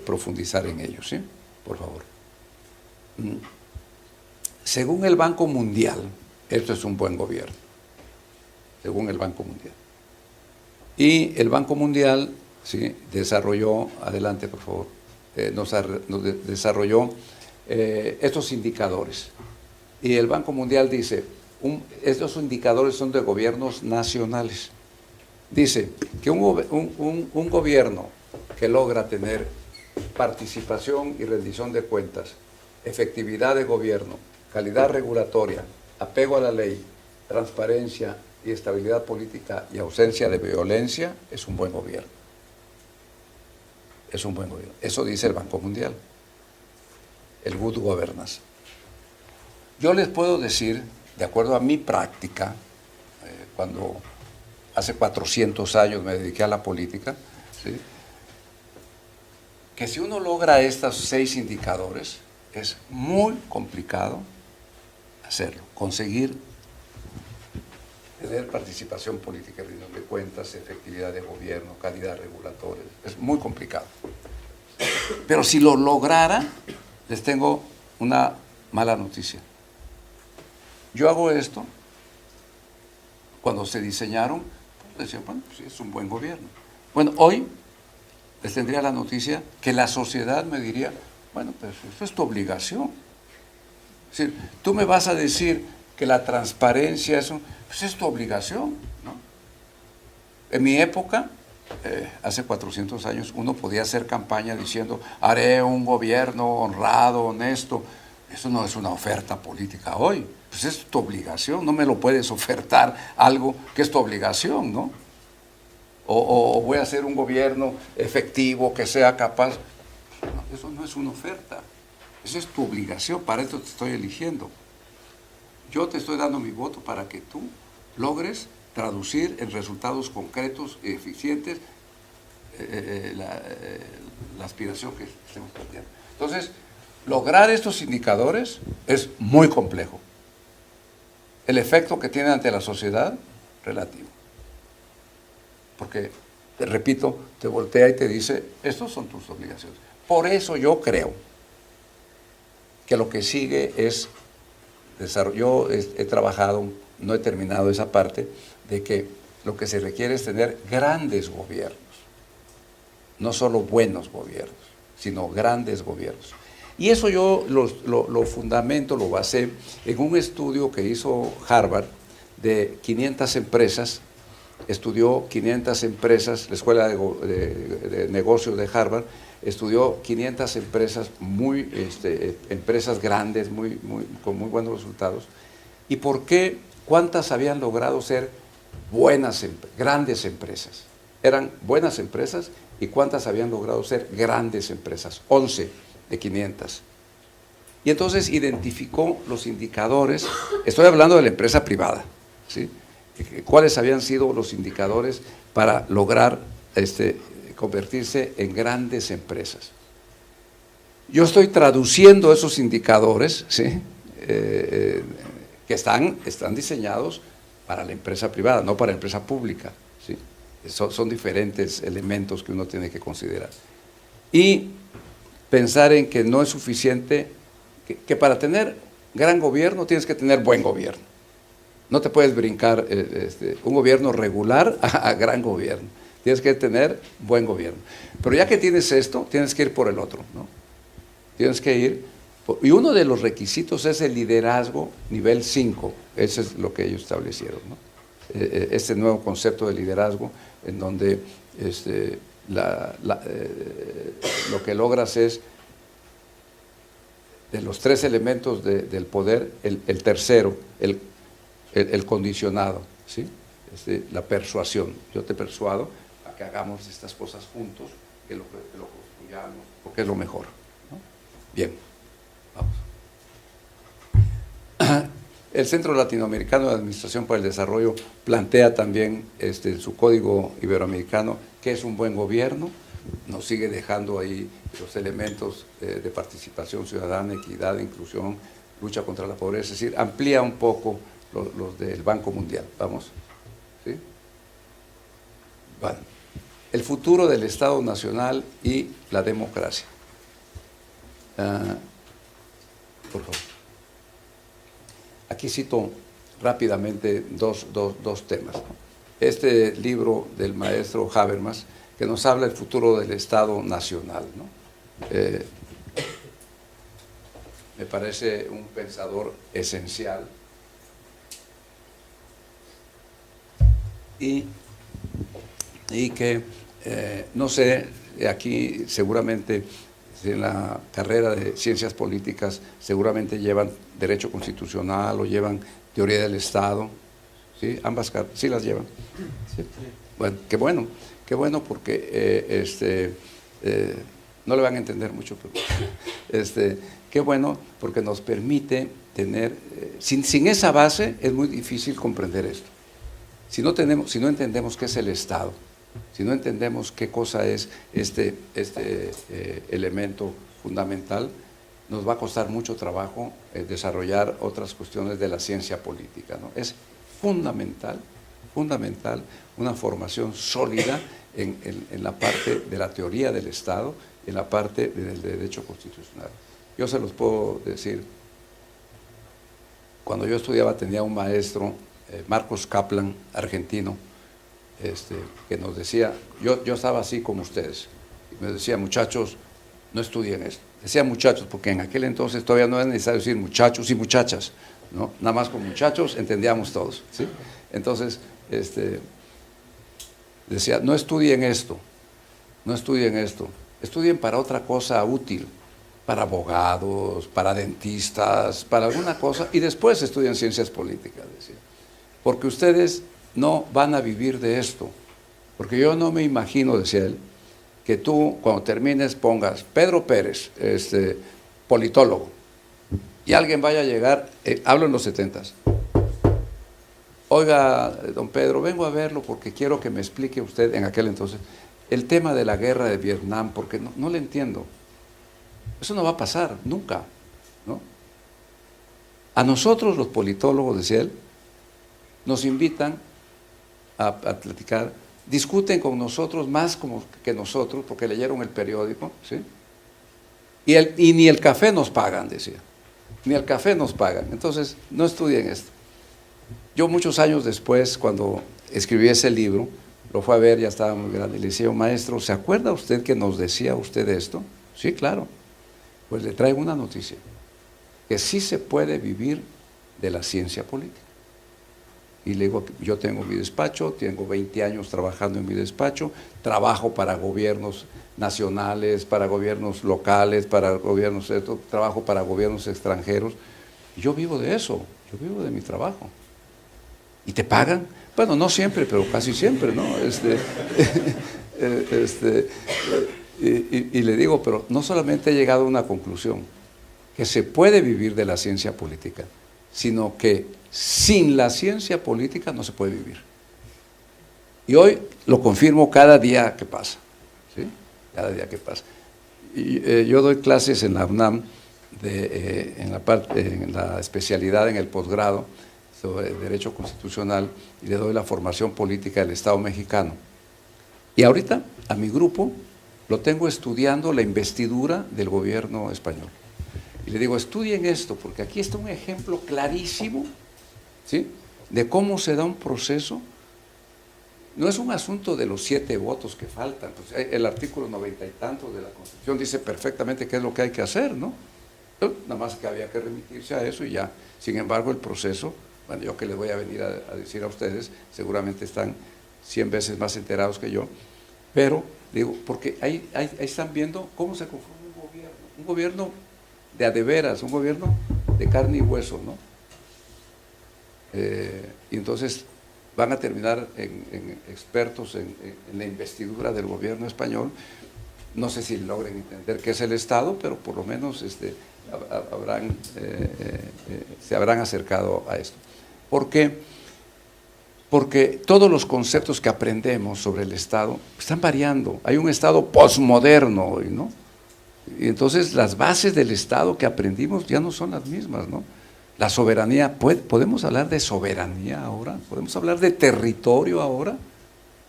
profundizar en ellos, ¿sí? Por favor. Según el Banco Mundial, esto es un buen gobierno, según el Banco Mundial. Y el Banco Mundial, ¿sí?, desarrolló, adelante por favor, nos desarrolló estos indicadores. Y el Banco Mundial dice, estos indicadores son de gobiernos nacionales. Dice que un gobierno que logra tener participación y rendición de cuentas, efectividad de gobierno, calidad regulatoria, apego a la ley, transparencia y estabilidad política y ausencia de violencia, es un buen gobierno. es un buen gobierno. Eso dice el Banco Mundial, el good governance. Yo les puedo decir, de acuerdo a mi práctica, cuando hace 400 años me dediqué a la política, ¿sí?, que si uno logra estos 6 indicadores, es muy complicado hacerlo, conseguir tener participación política, rendición de cuentas, efectividad de gobierno, calidad regulatoria, es muy complicado. Pero si lo lograra, les tengo una mala noticia. Yo hago esto, cuando se diseñaron, decían, bueno, pues sí, es un buen gobierno. Bueno, hoy les tendría la noticia que la sociedad me diría, bueno, pues eso es tu obligación. Es decir, tú me vas a decir que la transparencia pues es tu obligación, ¿no? En mi época, hace 400 años, uno podía hacer campaña diciendo, haré un gobierno honrado, honesto. Eso no es una oferta política hoy, pues es tu obligación, no me lo puedes ofertar algo que es tu obligación, ¿no? O voy a hacer un gobierno efectivo que sea capaz. No, eso no es una oferta, eso es tu obligación, para eso te estoy eligiendo. Yo te estoy dando mi voto para que tú logres traducir en resultados concretos y eficientes la aspiración que estemos planteando. Entonces, lograr estos indicadores es muy complejo. El efecto que tiene ante la sociedad, relativo. Porque, te repito, te voltea y te dice, estas son tus obligaciones. Por eso yo creo que lo que sigue es desarrollo. Yo he trabajado, no he terminado esa parte, de que lo que se requiere es tener grandes gobiernos. No solo buenos gobiernos, sino grandes gobiernos. Y eso yo lo fundamento, lo basé en un estudio que hizo Harvard de 500 empresas. Estudió 500 empresas, la Escuela de Negocios de Harvard, estudió 500 empresas, empresas grandes, con muy buenos resultados. ¿Y por qué? ¿Cuántas habían logrado ser grandes empresas? Eran buenas empresas, ¿y cuántas habían logrado ser grandes empresas? 11 de 500. Y entonces identificó los indicadores, estoy hablando de la empresa privada, ¿sí? ¿Cuáles habían sido los indicadores para lograr convertirse en grandes empresas? Yo estoy traduciendo esos indicadores, ¿sí?, que están diseñados para la empresa privada, no para la empresa pública, ¿sí? Son diferentes elementos que uno tiene que considerar. Y pensar en que no es suficiente, que para tener gran gobierno tienes que tener buen gobierno. No te puedes brincar un gobierno regular a gran gobierno. Tienes que tener buen gobierno. Pero ya que tienes esto, tienes que ir por el otro, ¿no? Tienes que ir, y uno de los requisitos es el liderazgo nivel 5. Eso es lo que ellos establecieron, ¿no? Este nuevo concepto de liderazgo, en donde lo que logras es, de los 3 elementos del poder, el tercero, el condicionado, ¿sí? La persuasión. Yo te persuado a que hagamos estas cosas juntos, que lo construyamos, porque es lo mejor, ¿no? Bien, vamos. El Centro Latinoamericano de Administración para el Desarrollo plantea también en su código iberoamericano qué es un buen gobierno. Nos sigue dejando ahí los elementos de participación ciudadana, equidad, inclusión, lucha contra la pobreza, es decir, amplía un poco los del Banco Mundial. Vamos, ¿sí? Bueno, el futuro del Estado Nacional y la democracia. Por favor. Aquí cito rápidamente dos temas. Este libro del maestro Habermas, que nos habla del futuro del Estado Nacional, ¿no? Me parece un pensador esencial. Y que, no sé, aquí seguramente en la carrera de ciencias políticas seguramente llevan derecho constitucional o llevan teoría del Estado, ¿sí? Ambas, ¿sí las llevan? ¿Sí? Bueno, qué bueno porque no le van a entender mucho, pero qué bueno, porque nos permite tener, sin esa base es muy difícil comprender esto. Si no entendemos qué es el Estado, si no entendemos qué cosa es este elemento fundamental, nos va a costar mucho trabajo desarrollar otras cuestiones de la ciencia política, ¿no? Es fundamental una formación sólida en la parte de la teoría del Estado, en la parte del derecho constitucional. Yo se los puedo decir, cuando yo estudiaba tenía un maestro, Marcos Kaplan, argentino, que nos decía, yo estaba así como ustedes, y me decía, muchachos, no estudien esto. Decía muchachos, porque en aquel entonces todavía no era necesario decir muchachos y muchachas, ¿no? Nada más con muchachos entendíamos todos, ¿sí? Entonces, decía, no estudien esto, estudien para otra cosa útil, para abogados, para dentistas, para alguna cosa, y después estudien ciencias políticas, decía. Porque ustedes no van a vivir de esto, porque yo no me imagino, decía él, que tú cuando termines pongas Pedro Pérez, politólogo, y alguien vaya a llegar, hablo en los 70s, oiga, don Pedro, vengo a verlo porque quiero que me explique usted, en aquel entonces, el tema de la guerra de Vietnam, porque no le entiendo. Eso no va a pasar, nunca, ¿no? A nosotros los politólogos, decía él, nos invitan a platicar, discuten con nosotros más como que nosotros, porque leyeron el periódico, ¿sí? Y ni el café nos pagan, decía, ni el café nos pagan, entonces no estudien esto. Yo muchos años después, cuando escribí ese libro, lo fue a ver, ya estaba muy grande, y le decía, maestro, ¿se acuerda usted que nos decía usted esto? Sí, claro. Pues le traigo una noticia, que sí se puede vivir de la ciencia política. Y le digo, yo tengo mi despacho, tengo 20 años trabajando en mi despacho, trabajo para gobiernos nacionales, para gobiernos locales, trabajo para gobiernos extranjeros. Y yo vivo de eso, yo vivo de mi trabajo. ¿Y te pagan? Bueno, no siempre, pero casi siempre, ¿no? Y le digo, pero no solamente he llegado a una conclusión, que se puede vivir de la ciencia política, sino que sin la ciencia política no se puede vivir. Y hoy lo confirmo cada día que pasa, ¿sí? Cada día que pasa. Y, yo doy clases en la UNAM, en la especialidad en el posgrado sobre Derecho Constitucional, y le doy la formación política del Estado mexicano. Y ahorita a mi grupo lo tengo estudiando la investidura del gobierno español. Y le digo, estudien esto, porque aquí está un ejemplo clarísimo, ¿sí?, de cómo se da un proceso. No es un asunto de los 7 votos que faltan. Pues el artículo 90 y tantos de la Constitución dice perfectamente qué es lo que hay que hacer, ¿no? Nada más que había que remitirse a eso y ya. Sin embargo, el proceso, bueno, yo que les voy a venir a decir a ustedes, seguramente están 100 veces más enterados que yo, pero digo, porque ahí están viendo cómo se conforma un gobierno de a de veras, un gobierno de carne y hueso, ¿no? Y entonces van a terminar en expertos en la investidura del gobierno español. No sé si logren entender qué es el Estado, pero por lo menos se habrán acercado a esto. ¿Por qué? Porque todos los conceptos que aprendemos sobre el Estado están variando. Hay un Estado posmoderno hoy, ¿no? Y entonces las bases del Estado que aprendimos ya no son las mismas, ¿no? La soberanía, ¿podemos hablar de soberanía ahora? ¿Podemos hablar de territorio ahora?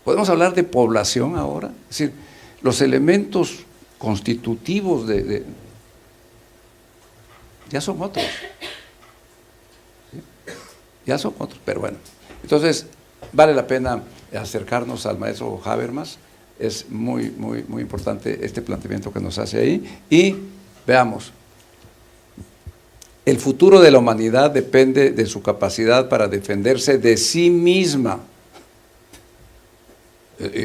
¿Podemos hablar de población ahora? Es decir, los elementos constitutivos ya son otros. ¿Sí? Ya son otros, pero bueno. Entonces, vale la pena acercarnos al maestro Habermas. Es muy, muy, muy importante este planteamiento que nos hace ahí. Y veamos, el futuro de la humanidad depende de su capacidad para defenderse de sí misma.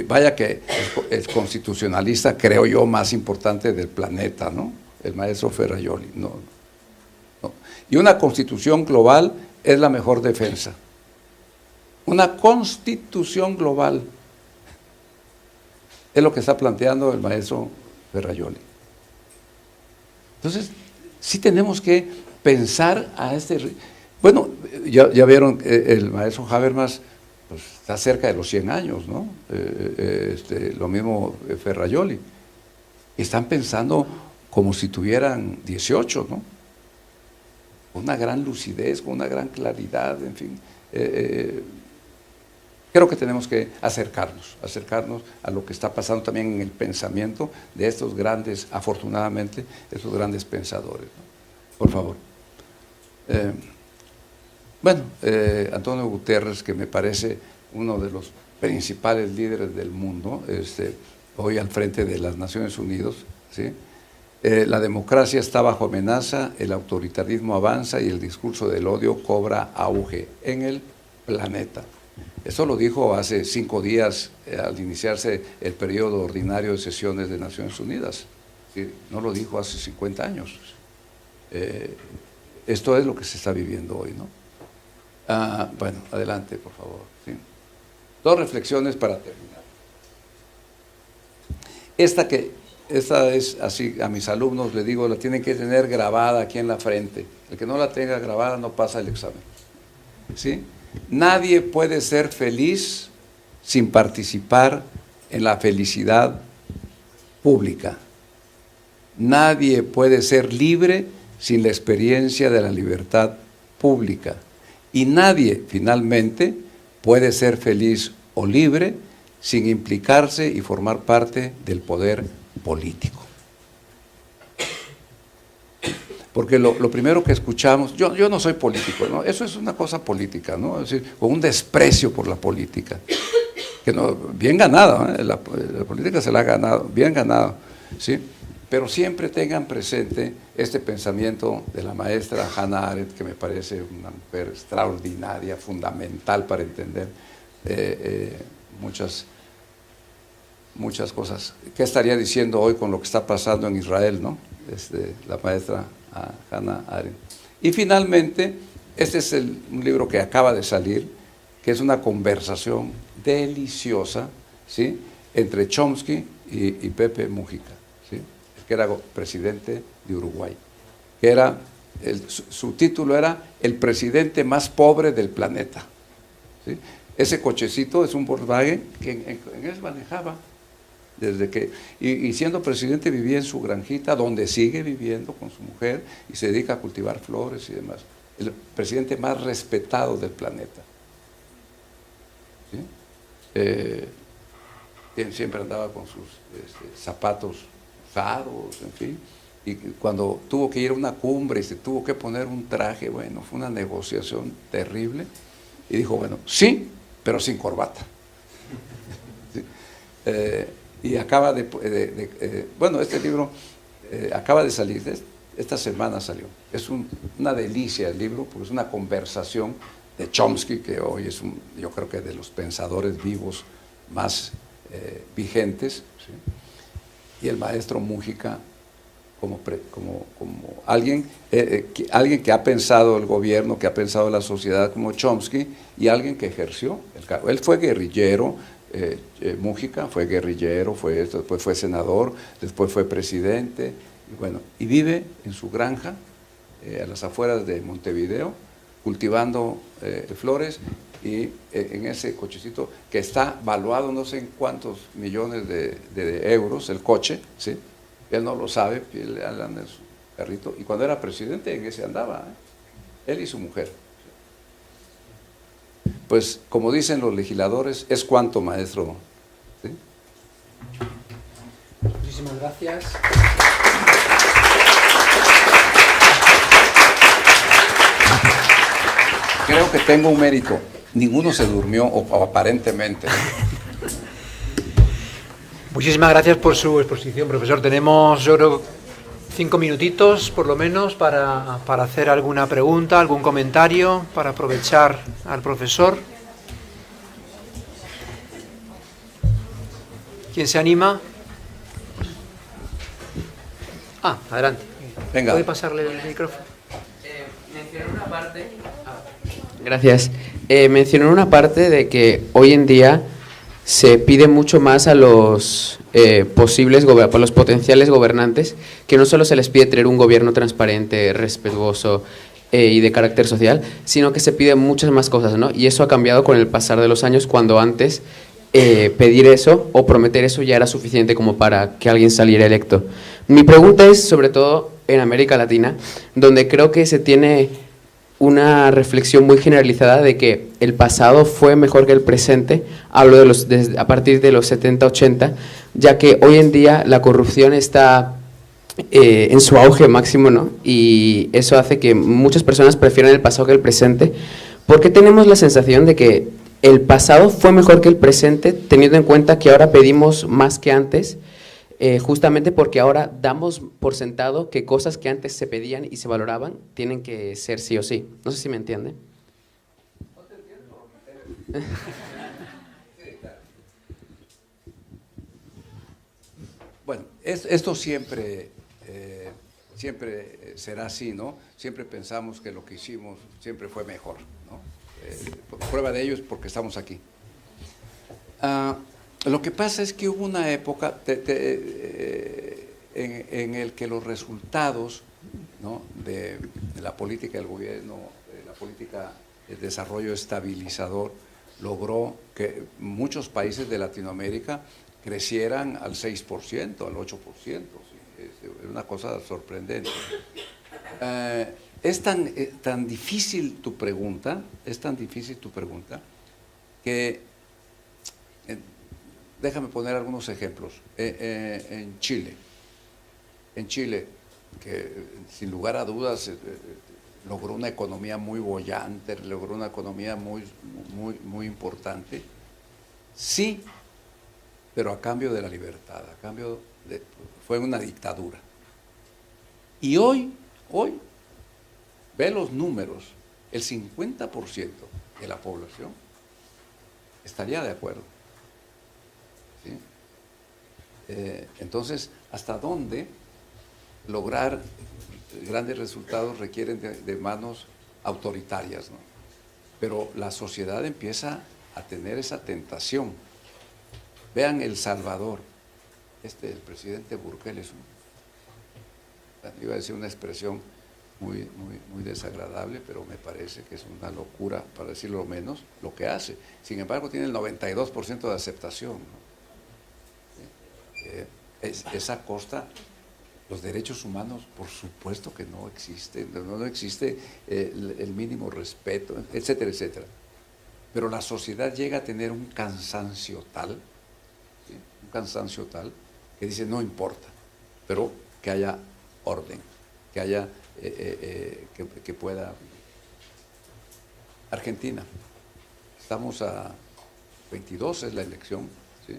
Vaya que el constitucionalista, creo yo, más importante del planeta, ¿no? El maestro Ferrajoli. No. Y una constitución global es la mejor defensa. Una constitución global es lo que está planteando el maestro Ferrajoli. Entonces, sí tenemos que pensar a este... Bueno, ya vieron, el maestro Habermas pues, está cerca de los 100 años, ¿no? Lo mismo Ferrajoli. Están pensando como si tuvieran 18, ¿no? Con una gran lucidez, con una gran claridad, en fin. Creo que tenemos que acercarnos a lo que está pasando también en el pensamiento de estos grandes, afortunadamente, estos grandes pensadores, ¿no? Por favor. Antonio Guterres, que me parece uno de los principales líderes del mundo, hoy al frente de las Naciones Unidas, ¿sí? La democracia está bajo amenaza, el autoritarismo avanza y el discurso del odio cobra auge en el planeta. Eso lo dijo hace 5 días al iniciarse el periodo ordinario de sesiones de Naciones Unidas. ¿Sí? No lo dijo hace 50 años. Esto es lo que se está viviendo hoy, ¿no? Bueno, adelante, por favor. ¿Sí? 2 reflexiones para terminar. Esta es así, a mis alumnos les digo, la tienen que tener grabada aquí en la frente. El que no la tenga grabada no pasa el examen. ¿Sí? Nadie puede ser feliz sin participar en la felicidad pública. Nadie puede ser libre sin la experiencia de la libertad pública. Y nadie, finalmente, puede ser feliz o libre sin implicarse y formar parte del poder político. Porque lo primero que escuchamos, yo no soy político, ¿no? Eso es una cosa política, ¿no? Es decir, con un desprecio por la política, que no, bien ganado, ¿eh? La política se la ha ganado, bien ganado, ¿sí? Pero siempre tengan presente este pensamiento de la maestra Hannah Arendt, que me parece una mujer extraordinaria, fundamental para entender muchas cosas. ¿Qué estaría diciendo hoy con lo que está pasando en Israel, no? La maestra Hannah Arendt. Y finalmente, este es un libro que acaba de salir, que es una conversación deliciosa, ¿sí? Entre Chomsky y Pepe Mujica, ¿sí? Que era presidente de Uruguay, que era, su título era El presidente más pobre del planeta, ¿sí? Ese cochecito es un Volkswagen que en él manejaba, desde que, y siendo presidente vivía en su granjita, donde sigue viviendo con su mujer, y se dedica a cultivar flores y demás. El presidente más respetado del planeta. ¿Sí? Siempre andaba con sus zapatos usados, en fin, y cuando tuvo que ir a una cumbre y se tuvo que poner un traje, bueno, fue una negociación terrible, y dijo, bueno, sí, pero sin corbata. ¿Sí? Y acaba bueno, este libro acaba de salir, esta semana salió. Es una delicia el libro, porque es una conversación de Chomsky, que hoy es yo creo que de los pensadores vivos más vigentes, ¿sí? Y el maestro Mújica como alguien que ha pensado el gobierno, que ha pensado la sociedad como Chomsky, y alguien que ejerció el cargo. Él fue guerrillero, Mújica fue guerrillero, después fue senador, después fue presidente, y vive en su granja a las afueras de Montevideo, cultivando flores, y en ese cochecito que está valuado no sé en cuántos millones de euros, el coche, ¿sí? Él no lo sabe, él anda en su carrito, y cuando era presidente en ese andaba, él y su mujer. Pues, como dicen los legisladores, es cuanto, maestro. ¿Sí? Muchísimas gracias. Creo que tengo un mérito. Ninguno se durmió, o aparentemente. Muchísimas gracias por su exposición, profesor. Tenemos, yo creo, 5 minutitos, por lo menos, para hacer alguna pregunta, algún comentario, para aprovechar al profesor. ¿Quién se anima? Adelante. Venga. ¿Puede pasarle el micrófono? Mencioné una parte... Gracias. Mencioné una parte de que hoy en día se pide mucho más a los a los potenciales gobernantes, que no solo se les pide tener un gobierno transparente, respetuoso y de carácter social, sino que se pide muchas más cosas, ¿no? Y eso ha cambiado con el pasar de los años, cuando antes pedir eso o prometer eso ya era suficiente como para que alguien saliera electo. Mi pregunta es sobre todo en América Latina, donde creo que se tiene una reflexión muy generalizada de que el pasado fue mejor que el presente. Hablo a partir de los 70, 80, ya que hoy en día la corrupción está en su auge máximo, ¿no? Y eso hace que muchas personas prefieran el pasado que el presente, porque tenemos la sensación de que el pasado fue mejor que el presente, teniendo en cuenta que ahora pedimos más que antes, justamente porque ahora damos por sentado que cosas que antes se pedían y se valoraban tienen que ser sí o sí. No sé si me entiende. Bueno, esto siempre será así, ¿no? Siempre pensamos que lo que hicimos siempre fue mejor, ¿no? Prueba de ello es porque estamos aquí. Lo que pasa es que hubo una época en el que los resultados, ¿no?, de la política del gobierno, de la política de desarrollo estabilizador, logró que muchos países de Latinoamérica crecieran al 6%, al 8%. ¿Sí? Es una cosa sorprendente. Es tan difícil tu pregunta, que déjame poner algunos ejemplos. En Chile, que sin lugar a dudas logró una economía muy boyante, logró una economía muy importante, sí, pero a cambio de la libertad, fue una dictadura. Y hoy, ve los números, el 50% de la población estaría de acuerdo. ¿Sí? Entonces, ¿hasta dónde lograr grandes resultados requieren de manos autoritarias, ¿no? Pero la sociedad empieza a tener esa tentación. Vean El Salvador. El presidente Bukele iba a decir una expresión muy desagradable, pero me parece que es una locura, para decirlo menos, lo que hace. Sin embargo, tiene el 92% de aceptación, ¿no? Es a costa. Los derechos humanos, por supuesto que no existen, no existe el mínimo respeto, etcétera, etcétera. Pero la sociedad llega a tener un cansancio tal, ¿sí?, un cansancio tal, que dice no importa, pero que haya orden, que haya, que pueda. Argentina, estamos a 22, es la elección, ¿sí?,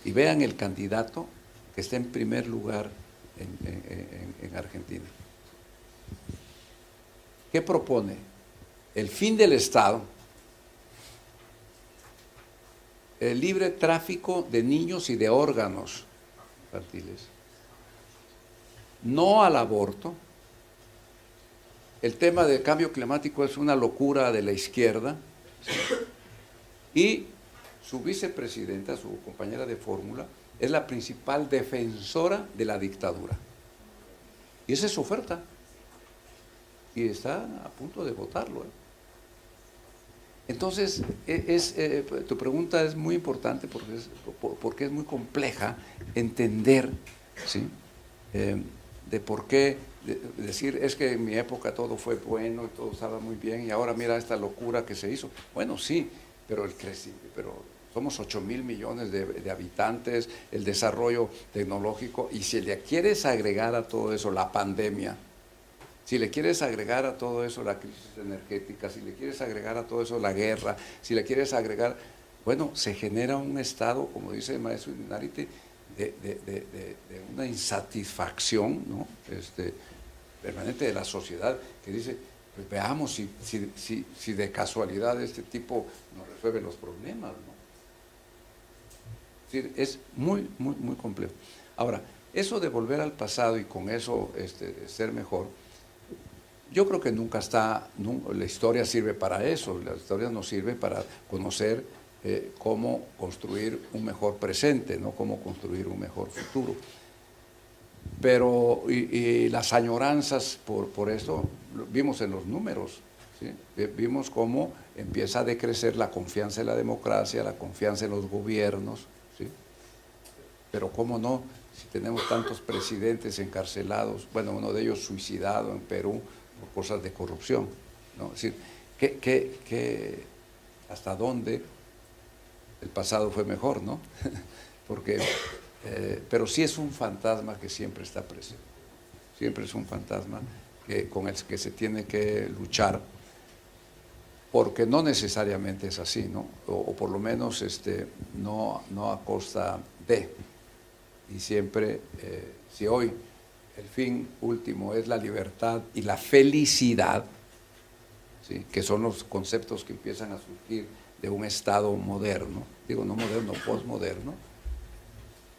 y vean el candidato que está en primer lugar en Argentina. ¿Qué propone? El fin del Estado, el libre tráfico de niños y de órganos infantiles, no al aborto. El tema del cambio climático es una locura de la izquierda, y su vicepresidenta, su compañera de fórmula, es la principal defensora de la dictadura. Y esa es su oferta. Y está a punto de votarlo. Entonces, tu pregunta es muy importante porque es muy compleja entender, ¿sí?, de por qué decir es que en mi época todo fue bueno y todo estaba muy bien y ahora mira esta locura que se hizo. Bueno, sí, pero somos 8,000 millones de habitantes, el desarrollo tecnológico, y si le quieres agregar a todo eso la pandemia, si le quieres agregar a todo eso la crisis energética, si le quieres agregar a todo eso la guerra, si le quieres agregar, bueno, se genera un estado, como dice el maestro Inarite, de una insatisfacción, ¿no?, permanente de la sociedad, que dice, pues veamos si de casualidad este tipo nos resuelve los problemas, ¿no? Es decir, es muy complejo. Ahora, eso de volver al pasado y con eso ser mejor, yo creo que la historia sirve para eso. La historia nos sirve para conocer cómo construir un mejor presente, no cómo construir un mejor futuro. Pero, y las añoranzas por esto, vimos en los números, ¿sí? Vimos cómo empieza a decrecer la confianza en la democracia, la confianza en los gobiernos, ¿sí? Pero cómo no, si tenemos tantos presidentes encarcelados, bueno, uno de ellos suicidado en Perú por cosas de corrupción, ¿no? Es decir, ¿hasta dónde el pasado fue mejor, no? Porque, pero sí es un fantasma que siempre está presente, siempre es un fantasma con el que se tiene que luchar, porque no necesariamente es así, ¿no? O por lo menos no a costa de. Y siempre, si hoy el fin último es la libertad y la felicidad, ¿sí? Que son los conceptos que empiezan a surgir de un Estado moderno, digo no moderno, postmoderno,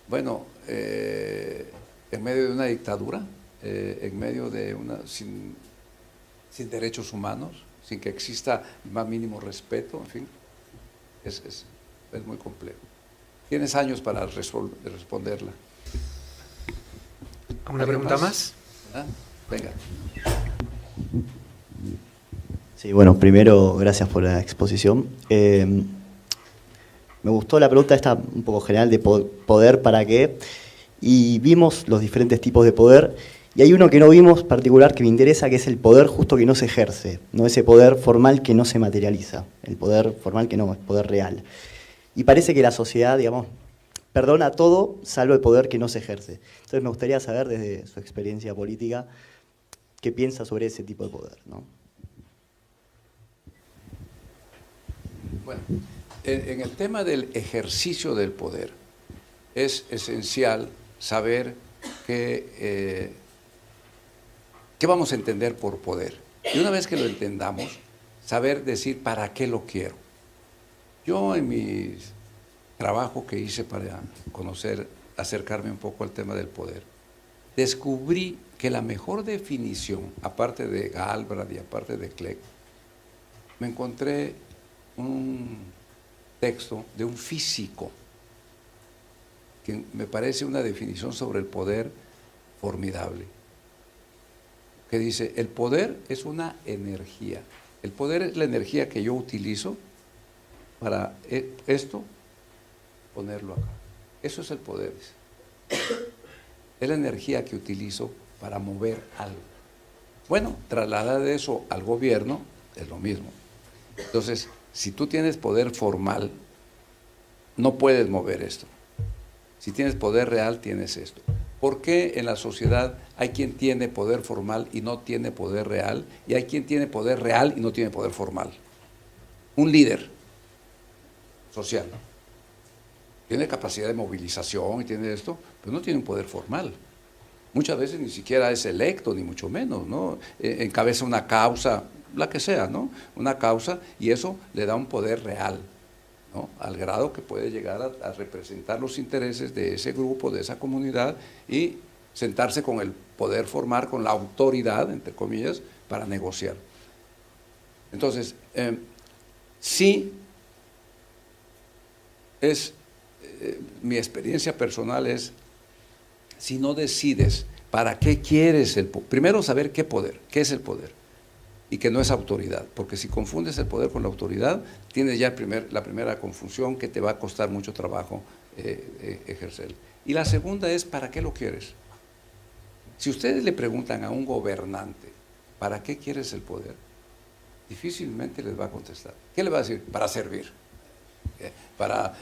bueno, en medio de una dictadura, en medio de sin derechos humanos, sin que exista el más mínimo respeto, en fin, es muy complejo. Tienes años para responderla. ¿Alguna pregunta más? ¿Ah? Venga. Sí, bueno, primero, gracias por la exposición. Me gustó la pregunta esta un poco general de poder para qué, y vimos los diferentes tipos de poder, y hay uno que no vimos particular que me interesa, que es el poder justo que no se ejerce, no ese poder formal que no se materializa, el poder formal que no, es poder real. Y parece que la sociedad, digamos, perdona todo salvo el poder que no se ejerce. Entonces me gustaría saber desde su experiencia política qué piensa sobre ese tipo de poder, ¿no? Bueno, en el tema del ejercicio del poder es esencial saber qué vamos a entender por poder. Y una vez que lo entendamos, saber decir para qué lo quiero. Yo en mi trabajo que hice para acercarme un poco al tema del poder, descubrí que la mejor definición, aparte de Galbraith y aparte de Clegg, me encontré un texto de un físico que me parece una definición sobre el poder formidable, que dice: el poder es una energía. El poder es la energía que yo utilizo para esto ponerlo acá. Eso es el poder. Es la energía que utilizo para mover algo. Bueno, trasladar eso al gobierno es lo mismo. Entonces, si tú tienes poder formal, no puedes mover esto. Si tienes poder real, tienes esto. ¿Por qué en la sociedad hay quien tiene poder formal y no tiene poder real? Y hay quien tiene poder real y no tiene poder formal. Un líder social tiene capacidad de movilización y tiene esto, pero no tiene un poder formal. Muchas veces ni siquiera es electo, ni mucho menos, ¿no? Encabeza una causa, la que sea, ¿no? Una causa, y eso le da un poder real, ¿no? Al grado que puede llegar a representar los intereses de ese grupo, de esa comunidad, y sentarse con el poder formal, con la autoridad, entre comillas, para negociar. Entonces, sí es, mi experiencia personal es, si no decides para qué quieres el poder, primero saber qué poder, qué es el poder, y que no es autoridad, porque si confundes el poder con la autoridad, tienes ya la primera confusión que te va a costar mucho trabajo ejercer. Y la segunda es, ¿para qué lo quieres? Si ustedes le preguntan a un gobernante, ¿para qué quieres el poder?, difícilmente les va a contestar. ¿Qué le va a decir? Para servir, para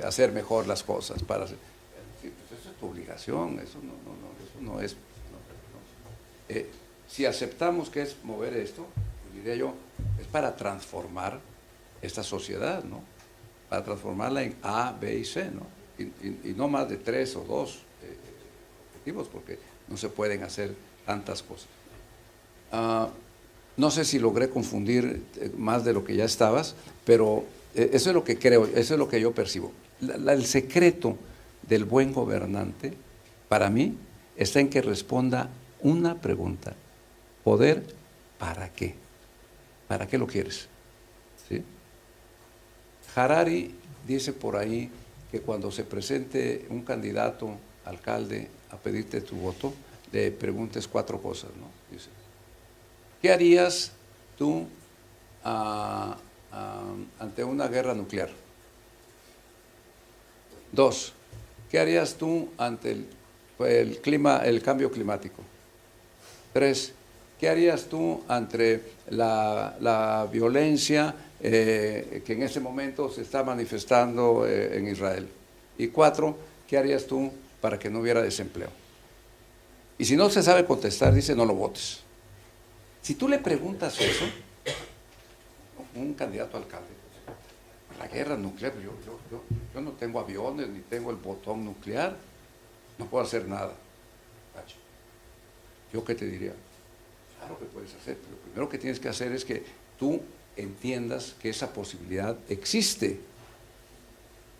hacer mejor las cosas, para hacer, sí, pues eso es tu obligación, eso no es. Si aceptamos que es mover esto, pues diría yo, es para transformar esta sociedad, ¿no? Para transformarla en A, B y C, ¿no? Y no más de 3 o 2 objetivos, porque no se pueden hacer tantas cosas. No sé si logré confundir más de lo que ya estabas, pero eso es lo que creo, eso es lo que yo percibo. El secreto del buen gobernante, para mí, está en que responda una pregunta: ¿poder para qué? ¿Para qué lo quieres? ¿Sí? Harari dice por ahí que cuando se presente un candidato alcalde a pedirte tu voto, le preguntes 4 cosas, ¿no? Dice, ¿qué harías tú ante una guerra nuclear? 2, ¿qué harías tú ante el cambio climático? 3, ¿qué harías tú ante la violencia que en ese momento se está manifestando en Israel? Y 4, ¿qué harías tú para que no hubiera desempleo? Y si no se sabe contestar, dice, no lo votes. Si tú le preguntas eso, un candidato a alcalde, la guerra nuclear, yo no tengo aviones, ni tengo el botón nuclear, no puedo hacer nada. ¿Yo qué te diría? Claro que puedes hacer, pero lo primero que tienes que hacer es que tú entiendas que esa posibilidad existe.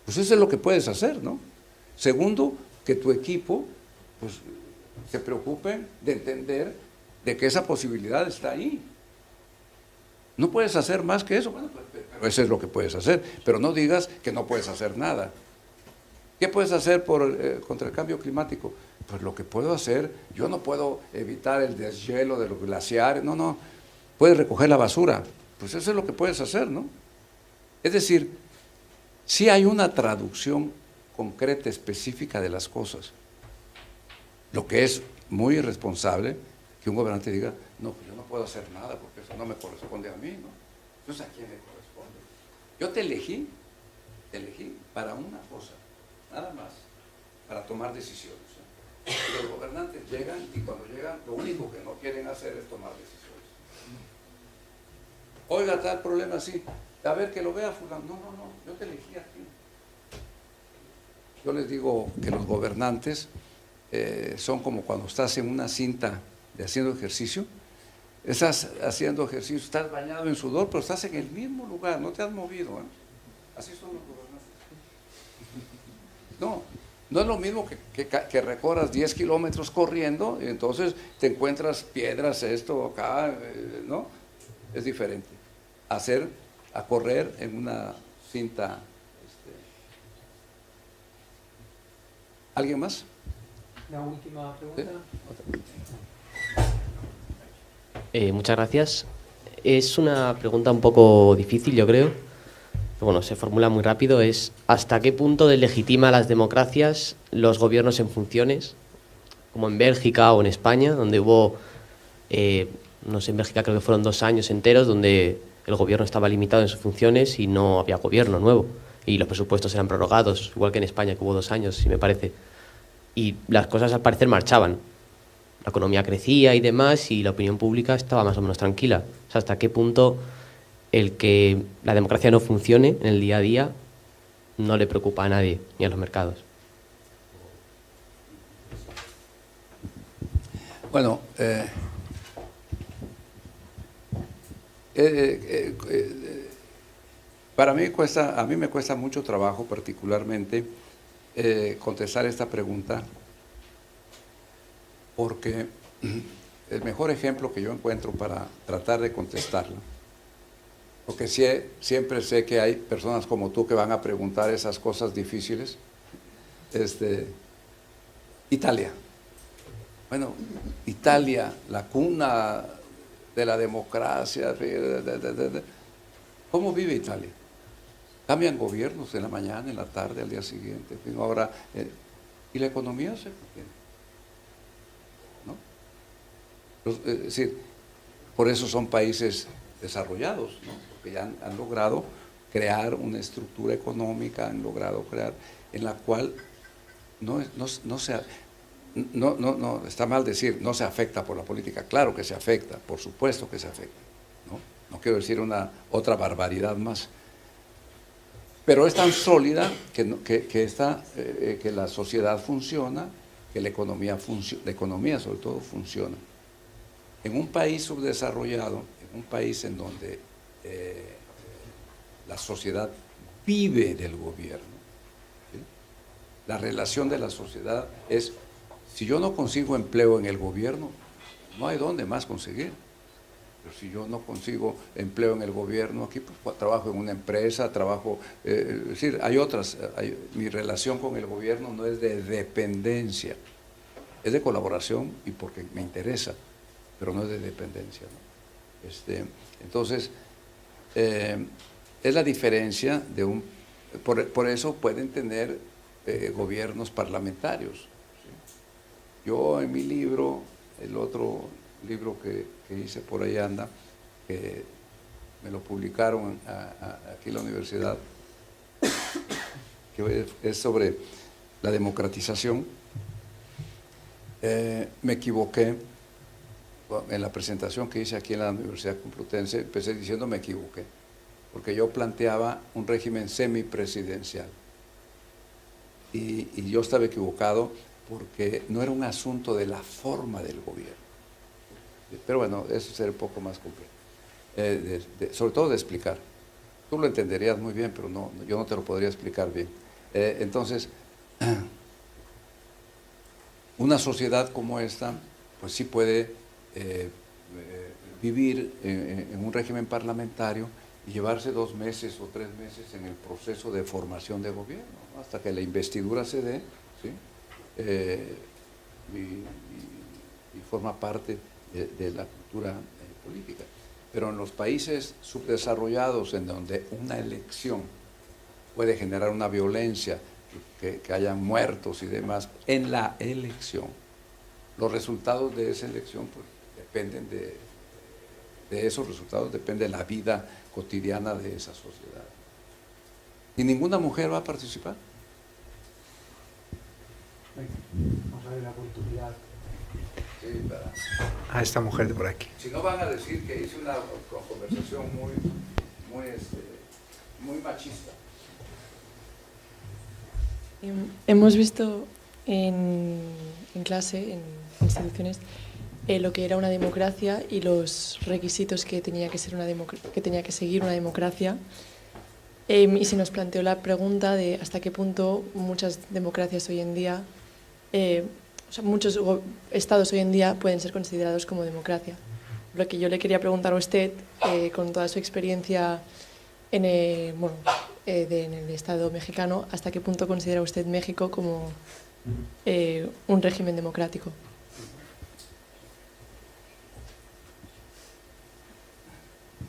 Pues eso es lo que puedes hacer, ¿no? Segundo, que tu equipo pues, se preocupe de entender de que esa posibilidad está ahí. No puedes hacer más que eso. Bueno, pero eso es lo que puedes hacer, pero no digas que no puedes hacer nada. ¿Qué puedes hacer contra el cambio climático? Pues lo que puedo hacer, yo no puedo evitar el deshielo de los glaciares, no, puedes recoger la basura, pues eso es lo que puedes hacer, ¿no? Es decir, sí hay una traducción concreta, específica de las cosas. Lo que es muy irresponsable que un gobernante diga, no, pues yo no puedo hacer nada porque eso no me corresponde a mí, ¿no? Entonces, ¿a quién le corresponde? Yo te elegí para una cosa, nada más, para tomar decisiones. Y los gobernantes llegan y cuando llegan, lo único que no quieren hacer es tomar decisiones. Oiga, tal problema así, a ver que lo vea fulano. No, yo te elegí a ti. Yo les digo que los gobernantes son como cuando estás en una cinta de haciendo ejercicio, estás haciendo ejercicio, estás bañado en sudor, pero estás en el mismo lugar, no te has movido, ¿eh? Así son los gobernantes. No es lo mismo que recorras 10 kilómetros corriendo y entonces te encuentras piedras, esto, acá, ¿no? Es diferente. A correr en una cinta. ¿Alguien más? La última pregunta. ¿Sí? Muchas gracias. Es una pregunta un poco difícil, yo creo. Bueno, se formula muy rápido. Es ¿hasta qué punto deslegitima las democracias los gobiernos en funciones? Como en Bélgica o en España, donde hubo, no sé, en Bélgica creo que fueron 2 años enteros donde el gobierno estaba limitado en sus funciones y no había gobierno nuevo. Y los presupuestos eran prorrogados, igual que en España, que hubo 2 años, si me parece. Y las cosas al parecer marchaban. La economía crecía y demás y la opinión pública estaba más o menos tranquila. O sea, ¿hasta qué punto el que la democracia no funcione en el día a día no le preocupa a nadie, ni a los mercados? Bueno, a mí me cuesta mucho trabajo particularmente contestar esta pregunta, porque el mejor ejemplo que yo encuentro para tratar de contestarla, porque siempre sé que hay personas como tú que van a preguntar esas cosas difíciles, Italia. Bueno, Italia, la cuna de la democracia, ¿cómo vive Italia? Cambian gobiernos en la mañana, en la tarde, al día siguiente. Ahora, ¿y la economía se mantiene? ¿No? Es decir, por eso son países desarrollados, ¿no? Porque ya han logrado crear una estructura económica, han logrado crear en la cual no está mal decir, no se afecta por la política. Claro que se afecta, por supuesto que se afecta. No quiero decir otra barbaridad más. Pero es tan sólida que la sociedad funciona, que la economía sobre todo funciona. En un país subdesarrollado, en un país en donde la sociedad vive del gobierno, ¿sí? La relación de la sociedad es, si yo no consigo empleo en el gobierno, no hay dónde más conseguir. Pero si yo no consigo empleo en el gobierno aquí, pues trabajo en una empresa, trabajo, es decir, hay otras, mi relación con el gobierno no es de dependencia, es de colaboración y porque me interesa, pero no es de dependencia, ¿no? Entonces, es la diferencia de un... Por eso pueden tener gobiernos parlamentarios, ¿sí? Yo en mi libro, el otro libro que hice por ahí anda, que me lo publicaron aquí en la universidad, que es sobre la democratización, me equivoqué. En la presentación que hice aquí en la Universidad Complutense, empecé diciendo me equivoqué, porque yo planteaba un régimen semipresidencial. Y yo estaba equivocado porque no era un asunto de la forma del gobierno. Pero bueno, eso sería un poco más complejo. Sobre todo de explicar. Tú lo entenderías muy bien, pero no, yo no te lo podría explicar bien. Entonces, una sociedad como esta, pues sí puede vivir en un régimen parlamentario y llevarse 2 meses o 3 meses en el proceso de formación de gobierno, ¿no? Hasta que la investidura se dé, ¿sí? Y forma parte de la cultura política. Pero en los países subdesarrollados, en donde una elección puede generar una violencia, que hayan muertos y demás, en la elección, los resultados de esa elección pues, dependen de esos resultados, depende la vida cotidiana de esa sociedad. Y ninguna mujer va a participar. Vamos a ver la oportunidad Sí, a esta mujer de por aquí. Si no van a decir que hice una conversación muy machista. Hemos visto en clase, en instituciones, lo que era una democracia y los requisitos que tenía que seguir una democracia. Y se nos planteó la pregunta de hasta qué punto muchas democracias hoy en día, muchos estados hoy en día pueden ser considerados como democracia. Lo que yo le quería preguntar a usted, con toda su experiencia en el Estado mexicano, ¿hasta qué punto considera usted México como un régimen democrático?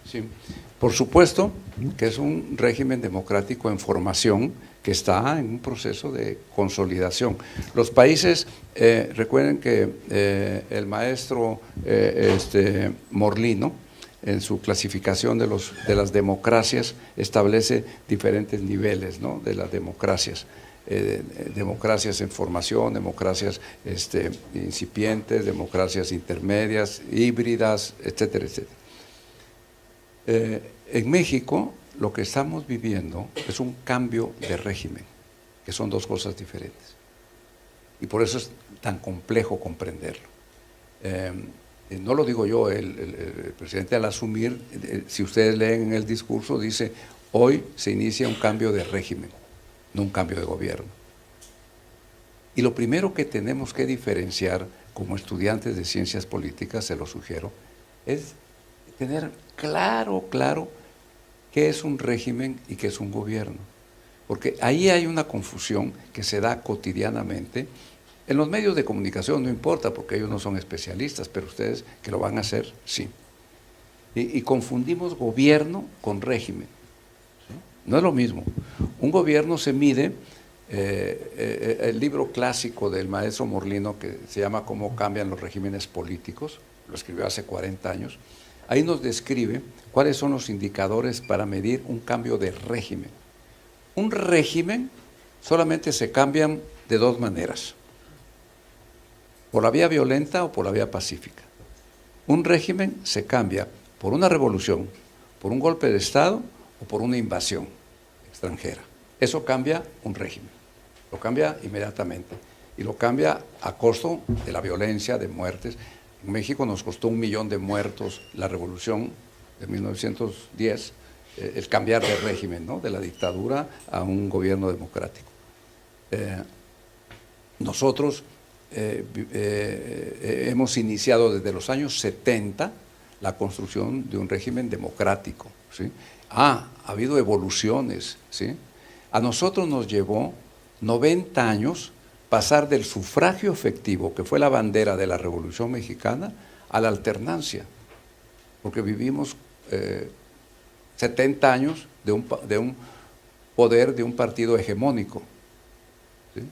Sí, por supuesto que es un régimen democrático en formación que está en un proceso de consolidación. Los países, recuerden que el maestro Morlino, en su clasificación de las democracias, establece diferentes niveles, ¿no?, de las democracias. Democracias en formación, democracias incipientes, democracias intermedias, híbridas, etcétera, etcétera. En México lo que estamos viviendo es un cambio de régimen, que son 2 cosas diferentes. Y por eso es tan complejo comprenderlo. No lo digo yo, el presidente al asumir, si ustedes leen en el discurso, dice, hoy se inicia un cambio de régimen, no un cambio de gobierno. Y lo primero que tenemos que diferenciar como estudiantes de ciencias políticas, se lo sugiero, es tener claro qué es un régimen y qué es un gobierno. Porque ahí hay una confusión que se da cotidianamente. En los medios de comunicación no importa, porque ellos no son especialistas, pero ustedes que lo van a hacer, sí. Y confundimos gobierno con régimen, ¿sí? No es lo mismo. Un gobierno se mide, el libro clásico del maestro Morlino, que se llama Cómo cambian los regímenes políticos, lo escribió hace 40 años, ahí nos describe cuáles son los indicadores para medir un cambio de régimen. Un régimen solamente se cambian de 2 maneras, por la vía violenta o por la vía pacífica. Un régimen se cambia por una revolución, por un golpe de Estado o por una invasión extranjera. Eso cambia un régimen, lo cambia inmediatamente y lo cambia a costo de la violencia, de muertes. En México nos costó 1 millón de muertos la revolución de 1910, el cambiar de régimen, ¿no?, de la dictadura a un gobierno democrático. Nosotros hemos iniciado desde los años 70 la construcción de un régimen democrático, ¿sí? Ha habido evoluciones, ¿sí? A nosotros nos llevó 90 años pasar del sufragio efectivo, que fue la bandera de la Revolución Mexicana, a la alternancia, porque vivimos 70 años de un poder de un partido hegemónico, ¿sí?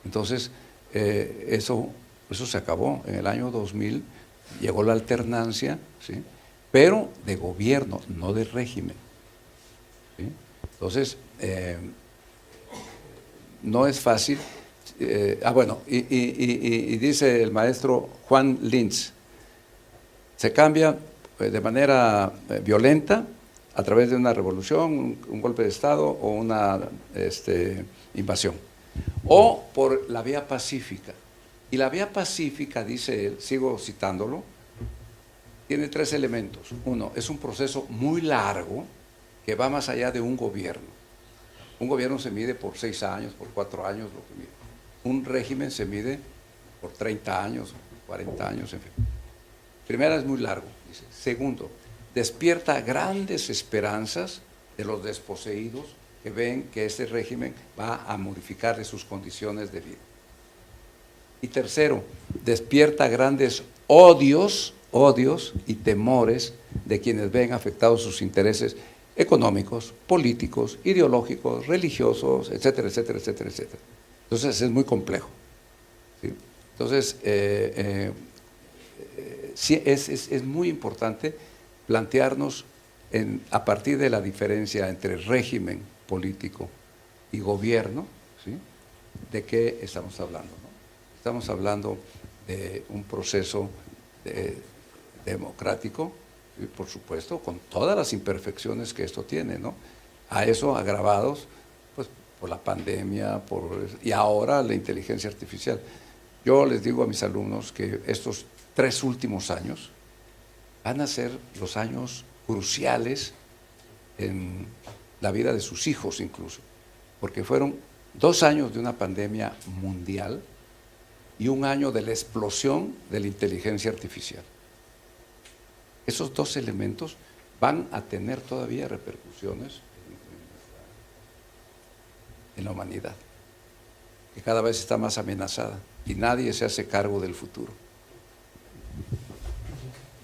Entonces, eso se acabó. En el año 2000 llegó la alternancia, ¿sí? Pero de gobierno, no de régimen, ¿sí? Entonces, no es fácil. Bueno, y dice el maestro Juan Lins, se cambia de manera violenta a través de una revolución, un golpe de Estado o una invasión, o por la vía pacífica. Y la vía pacífica, dice él, sigo citándolo, tiene 3 elementos. Uno, es un proceso muy largo que va más allá de un gobierno. Un gobierno se mide por 6 años, por 4 años, lo que mide. Un régimen se mide por 30 años, 40 años, en fin. Primera, es muy largo, dice. Segundo, despierta grandes esperanzas de los desposeídos que ven que este régimen va a modificar sus condiciones de vida. Y tercero, despierta grandes odios y temores de quienes ven afectados sus intereses económicos, políticos, ideológicos, religiosos, etcétera, etcétera, etcétera, etcétera. Entonces es muy complejo, ¿sí? Entonces sí, es muy importante plantearnos a partir de la diferencia entre régimen político y gobierno, ¿sí? ¿De qué estamos hablando, ¿no? Estamos hablando de un proceso democrático, ¿sí? Por supuesto, con todas las imperfecciones que esto tiene, ¿no? A eso agravados pues, por la pandemia y ahora la inteligencia artificial. Yo les digo a mis alumnos que estos 3 últimos años van a ser los años cruciales en la vida de sus hijos incluso, porque fueron 2 años de una pandemia mundial y 1 año de la explosión de la inteligencia artificial. Esos 2 elementos van a tener todavía repercusiones en la humanidad, que cada vez está más amenazada y nadie se hace cargo del futuro.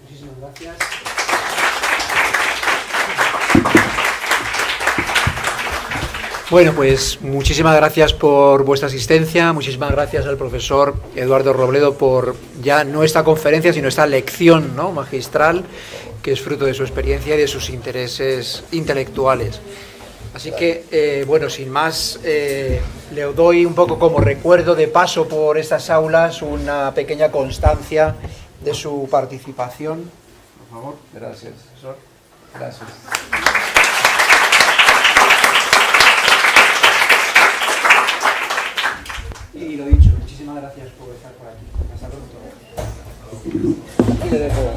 Muchísimas gracias. Bueno, pues muchísimas gracias por vuestra asistencia, muchísimas gracias al profesor Eduardo Robledo por ya no esta conferencia, sino esta lección, ¿no?, magistral, que es fruto de su experiencia y de sus intereses intelectuales. Así que, bueno, sin más, le doy un poco como recuerdo de paso por estas aulas una pequeña constancia de su participación. Por favor. Gracias, profesor. Gracias. Y lo dicho, muchísimas gracias por estar por aquí. Hasta pronto. Y le dejo.